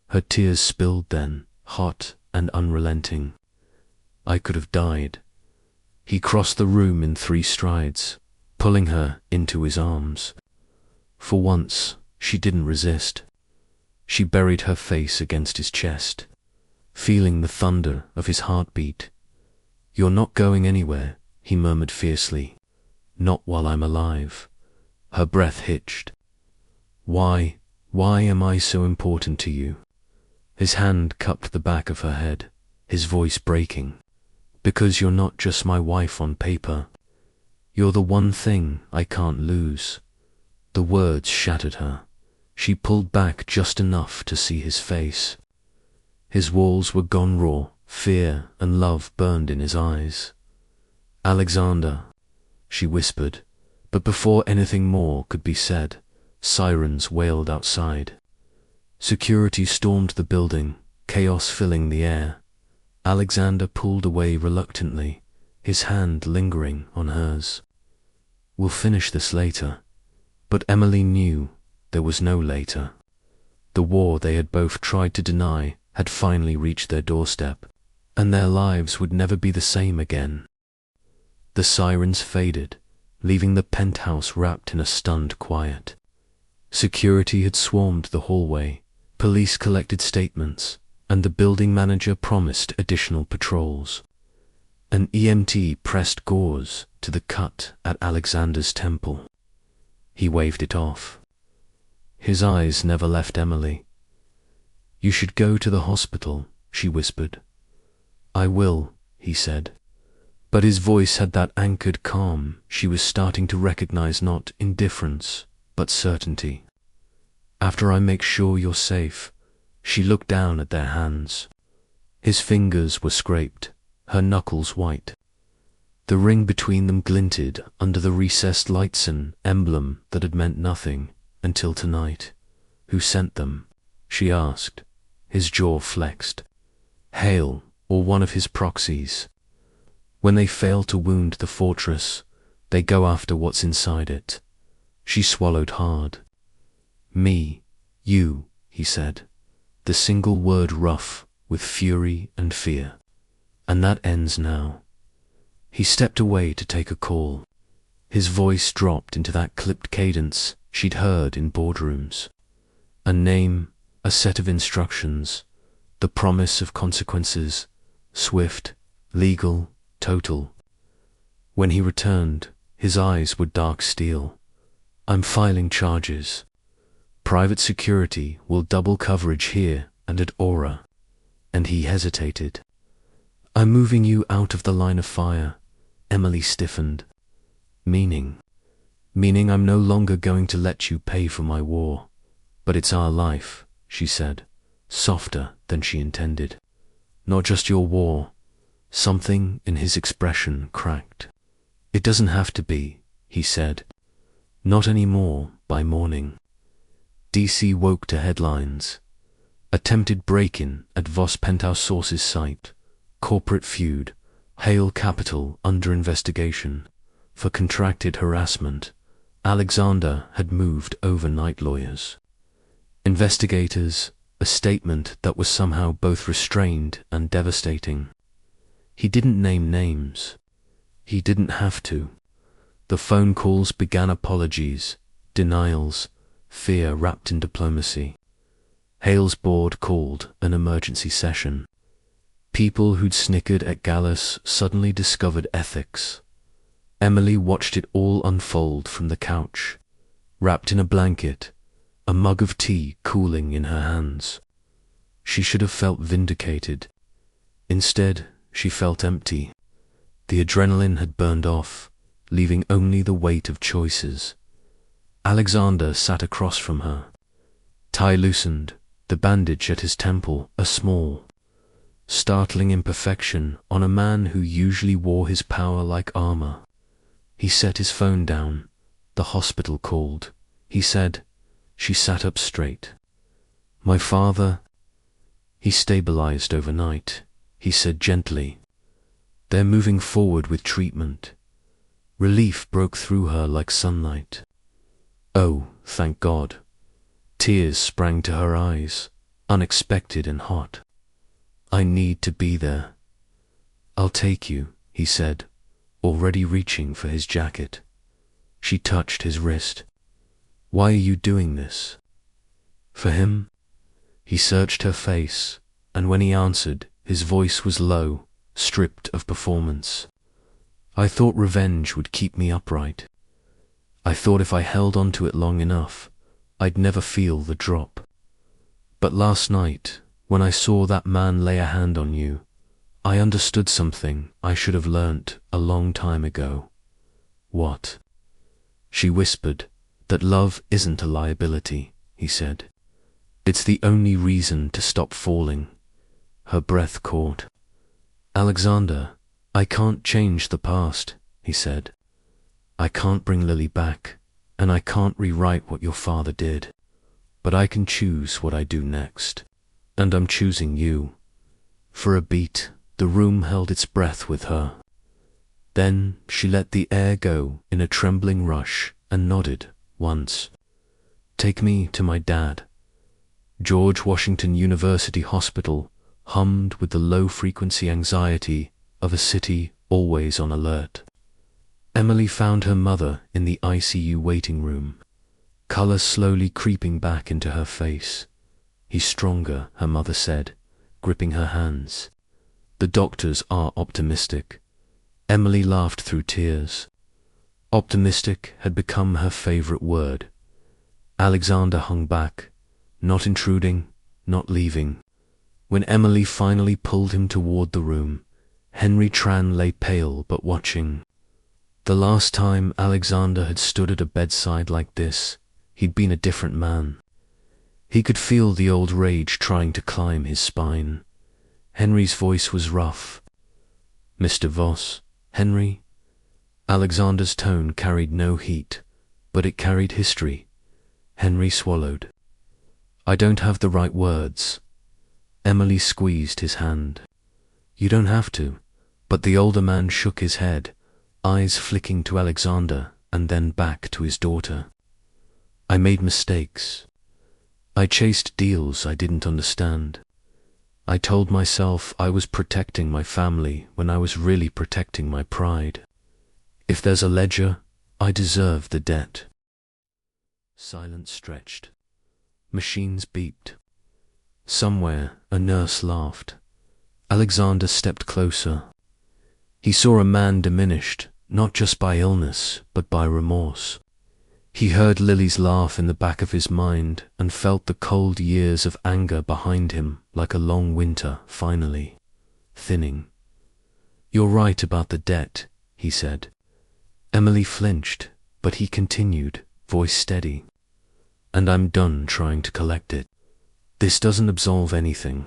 Her tears spilled then, hot and unrelenting. I could have died. He crossed the room in 3 strides, pulling her into his arms. For once, she didn't resist. She buried her face against his chest, feeling the thunder of his heartbeat. You're not going anywhere, he murmured fiercely. Not while I'm alive. Her breath hitched. Why am I so important to you? His hand cupped the back of her head, his voice breaking. Because you're not just my wife on paper. You're the one thing I can't lose. The words shattered her. She pulled back just enough to see his face. His walls were gone raw, fear and love burned in his eyes. Alexander, she whispered, but before anything more could be said, sirens wailed outside. Security stormed the building, chaos filling the air. Alexander pulled away reluctantly, his hand lingering on hers. We'll finish this later. But Emily knew there was no later. The war they had both tried to deny had finally reached their doorstep, and their lives would never be the same again. The sirens faded, leaving the penthouse wrapped in a stunned quiet. Security had swarmed the hallway, police collected statements, and the building manager promised additional patrols. An EMT pressed gauze to the cut at Alexander's temple. He waved it off. His eyes never left Emily. You should go to the hospital, she whispered. I will, he said. But his voice had that anchored calm she was starting to recognize, not indifference, but certainty. After I make sure you're safe. She looked down at their hands. His fingers were scraped, her knuckles white. The ring between them glinted under the recessed lights, an emblem that had meant nothing until tonight. Who sent them? she asked. His jaw flexed. Hale, or one of his proxies. When they fail to wound the fortress, they go after what's inside it. She swallowed hard. Me, you, he said, the single word rough with fury and fear. And that ends now. He stepped away to take a call. His voice dropped into that clipped cadence she'd heard in boardrooms. A name, a set of instructions, the promise of consequences, swift, legal, total. When he returned, his eyes were dark steel. I'm filing charges. Private security will double coverage here and at Aura. And he hesitated. I'm moving you out of the line of fire. Emily stiffened. Meaning I'm no longer going to let you pay for my war. But it's our life, she said, softer than she intended. Not just your war. Something in his expression cracked. It doesn't have to be, he said. Not anymore by morning. DC woke to headlines. Attempted break-in at Voss Penthouse Source's site. Corporate feud. Hale Capital under investigation. For contracted harassment. Alexander had moved overnight lawyers. Investigators, a statement that was somehow both restrained and devastating. He didn't name names. He didn't have to. The phone calls began apologies, denials, fear wrapped in diplomacy. Hale's board called an emergency session. People who'd snickered at Gallus suddenly discovered ethics. Emily watched it all unfold from the couch, wrapped in a blanket, a mug of tea cooling in her hands. She should have felt vindicated. Instead, she felt empty. The adrenaline had burned off, leaving only the weight of choices. Alexander sat across from her. Tie loosened, the bandage at his temple a small, startling imperfection on a man who usually wore his power like armor. He set his phone down. The hospital called. He said. She sat up straight. My father. He stabilized overnight. He said gently. They're moving forward with treatment. Relief broke through her like sunlight. Oh, thank God. Tears sprang to her eyes, unexpected and hot. I need to be there. I'll take you, he said, already reaching for his jacket. She touched his wrist. Why are you doing this? For him? He searched her face, and when he answered, his voice was low, stripped of performance. I thought revenge would keep me upright. I thought if I held on to it long enough, I'd never feel the drop. But last night, when I saw that man lay a hand on you, I understood something I should have learnt a long time ago. What? She whispered, that love isn't a liability, he said. It's the only reason to stop falling. Her breath caught. Alexander, I can't change the past, he said. I can't bring Lily back, and I can't rewrite what your father did. But I can choose what I do next. And I'm choosing you. For a beat, the room held its breath with her. Then she let the air go in a trembling rush and nodded once. Take me to my dad. George Washington University Hospital hummed with the low-frequency anxiety of a city always on alert. Emily found her mother in the ICU waiting room, color slowly creeping back into her face. He's stronger, her mother said, gripping her hands. The doctors are optimistic. Emily laughed through tears. Optimistic had become her favorite word. Alexander hung back, not intruding, not leaving. When Emily finally pulled him toward the room, Henry Tran lay pale but watching. The last time Alexander had stood at a bedside like this, he'd been a different man. He could feel the old rage trying to climb his spine. Henry's voice was rough. Mr. Voss, Henry? Alexander's tone carried no heat, but it carried history. Henry swallowed. I don't have the right words. Emily squeezed his hand. You don't have to. But the older man shook his head, eyes flicking to Alexander and then back to his daughter. I made mistakes. I chased deals I didn't understand. I told myself I was protecting my family when I was really protecting my pride. If there's a ledger, I deserve the debt. Silence stretched. Machines beeped. Somewhere, a nurse laughed. Alexander stepped closer. He saw a man diminished, not just by illness, but by remorse. He heard Lily's laugh in the back of his mind and felt the cold years of anger behind him like a long winter, finally thinning. You're right about the debt, he said. Emily flinched, but he continued, voice steady. And I'm done trying to collect it. This doesn't absolve anything.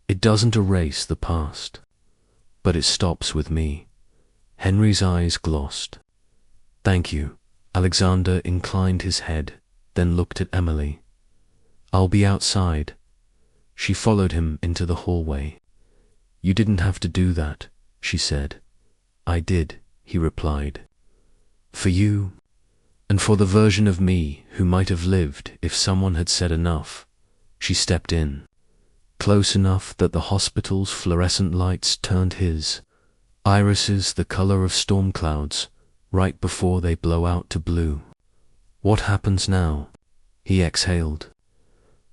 It doesn't erase the past. But it stops with me. Henry's eyes glossed. Thank you. Alexander inclined his head, then looked at Emily. I'll be outside. She followed him into the hallway. You didn't have to do that, she said. I did, he replied. For you, and for the version of me who might have lived if someone had said enough. She stepped in, close enough that the hospital's fluorescent lights turned his, irises the color of storm clouds, right before they blow out to blue. What happens now? He exhaled.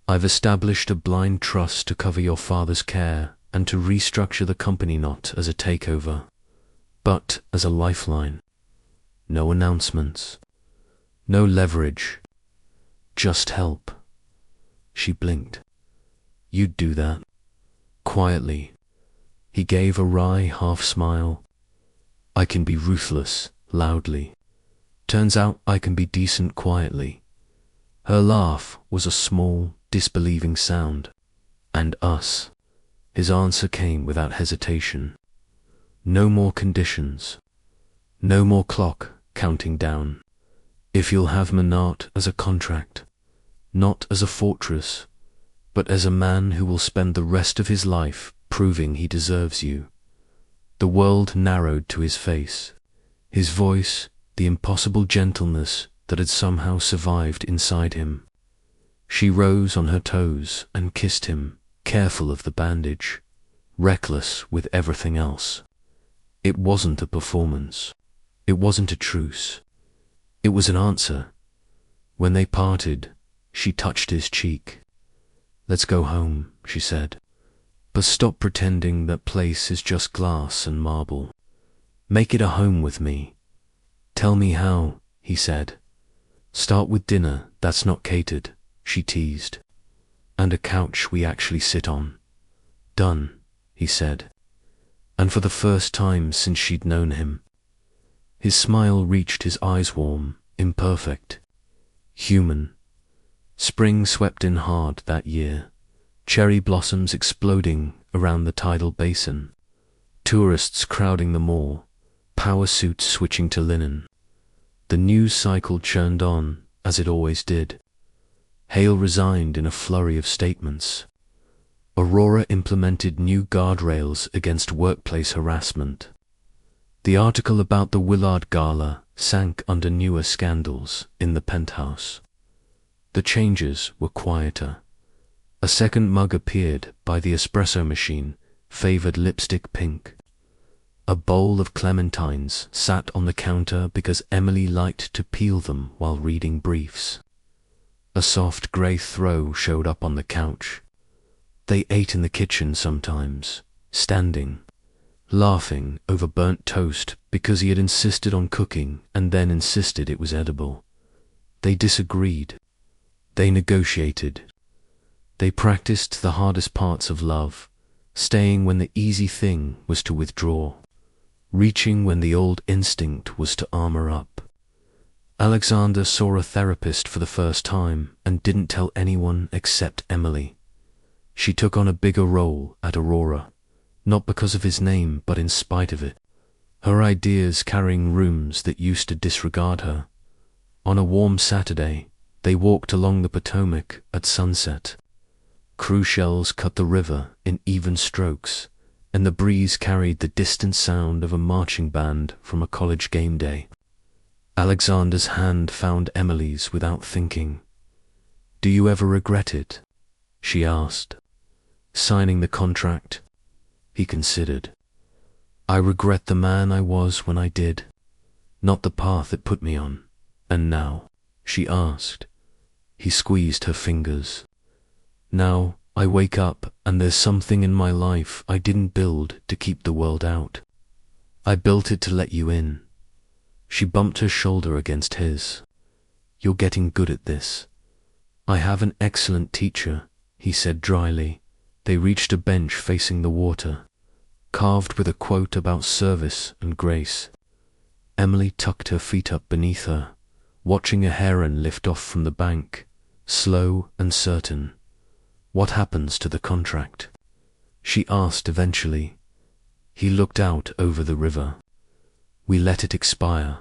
I've established a blind trust to cover your father's care and to restructure the company not as a takeover, but as a lifeline. No announcements. No leverage. Just help. She blinked. You'd do that. Quietly. He gave a wry half-smile. I can be ruthless, loudly. Turns out I can be decent quietly. Her laugh was a small, disbelieving sound. And us. His answer came without hesitation. No more conditions. No more clock counting down. If you'll have Menard as a contract, not as a fortress, but as a man who will spend the rest of his life proving he deserves you. The world narrowed to his face. His voice, the impossible gentleness that had somehow survived inside him. She rose on her toes and kissed him, careful of the bandage, reckless with everything else. It wasn't a performance. It wasn't a truce. It was an answer. When they parted, she touched his cheek. Let's go home, she said. But stop pretending that place is just glass and marble. Make it a home with me. Tell me how, he said. Start with dinner that's not catered, she teased. And a couch we actually sit on. Done, he said. And for the first time since she'd known him. His smile reached his eyes warm, imperfect, human. Spring swept in hard that year, cherry blossoms exploding around the tidal basin, tourists crowding the mall, power suits switching to linen. The news cycle churned on, as it always did. Hale resigned in a flurry of statements. Aurora implemented new guardrails against workplace harassment. The article about the Willard Gala sank under newer scandals in the penthouse. The changes were quieter. A second mug appeared by the espresso machine, favored lipstick pink. A bowl of clementines sat on the counter because Emily liked to peel them while reading briefs. A soft grey throw showed up on the couch. They ate in the kitchen sometimes, standing, laughing over burnt toast because he had insisted on cooking and then insisted it was edible. They disagreed. They negotiated. They practiced the hardest parts of love, staying when the easy thing was to withdraw, reaching when the old instinct was to armor up. Alexander saw a therapist for the first time and didn't tell anyone except Emily. She took on a bigger role at Aurora, not because of his name but in spite of it, her ideas carrying rooms that used to disregard her. On a warm Saturday, They walked along the Potomac at sunset. Crew shells cut the river in even strokes, and the breeze carried the distant sound of a marching band from a college game day. Alexander's hand found Emily's without thinking. "Do you ever regret it?" she asked. "Signing the contract?" He considered. "I regret the man I was when I did, not the path it put me on." "And now?" she asked. He squeezed her fingers. "Now I wake up and there's something in my life I didn't build to keep the world out. I built it to let you in." She bumped her shoulder against his. "You're getting good at this." "I have an excellent teacher," he said dryly. They reached a bench facing the water, carved with a quote about service and grace. Emily tucked her feet up beneath her, watching a heron lift off from the bank, slow and certain. "What happens to the contract?" she asked eventually. He looked out over the river. "We let it expire,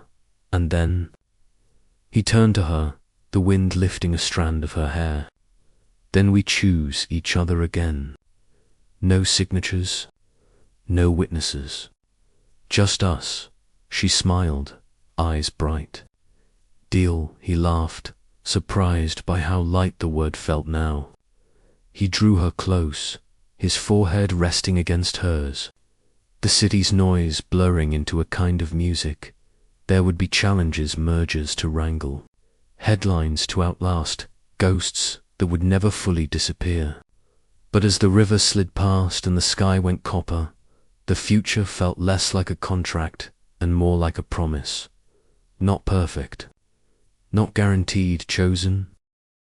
and then—" He turned to her, the wind lifting a strand of her hair. "Then we choose each other again. No signatures, no witnesses. Just us." She smiled, eyes bright. "Deal," he laughed, surprised by how light the word felt now. He drew her close, his forehead resting against hers. The city's noise blurring into a kind of music. There would be challenges, mergers to wrangle, headlines to outlast, ghosts that would never fully disappear. But as the river slid past and the sky went copper, the future felt less like a contract and more like a promise. Not perfect, not guaranteed, chosen,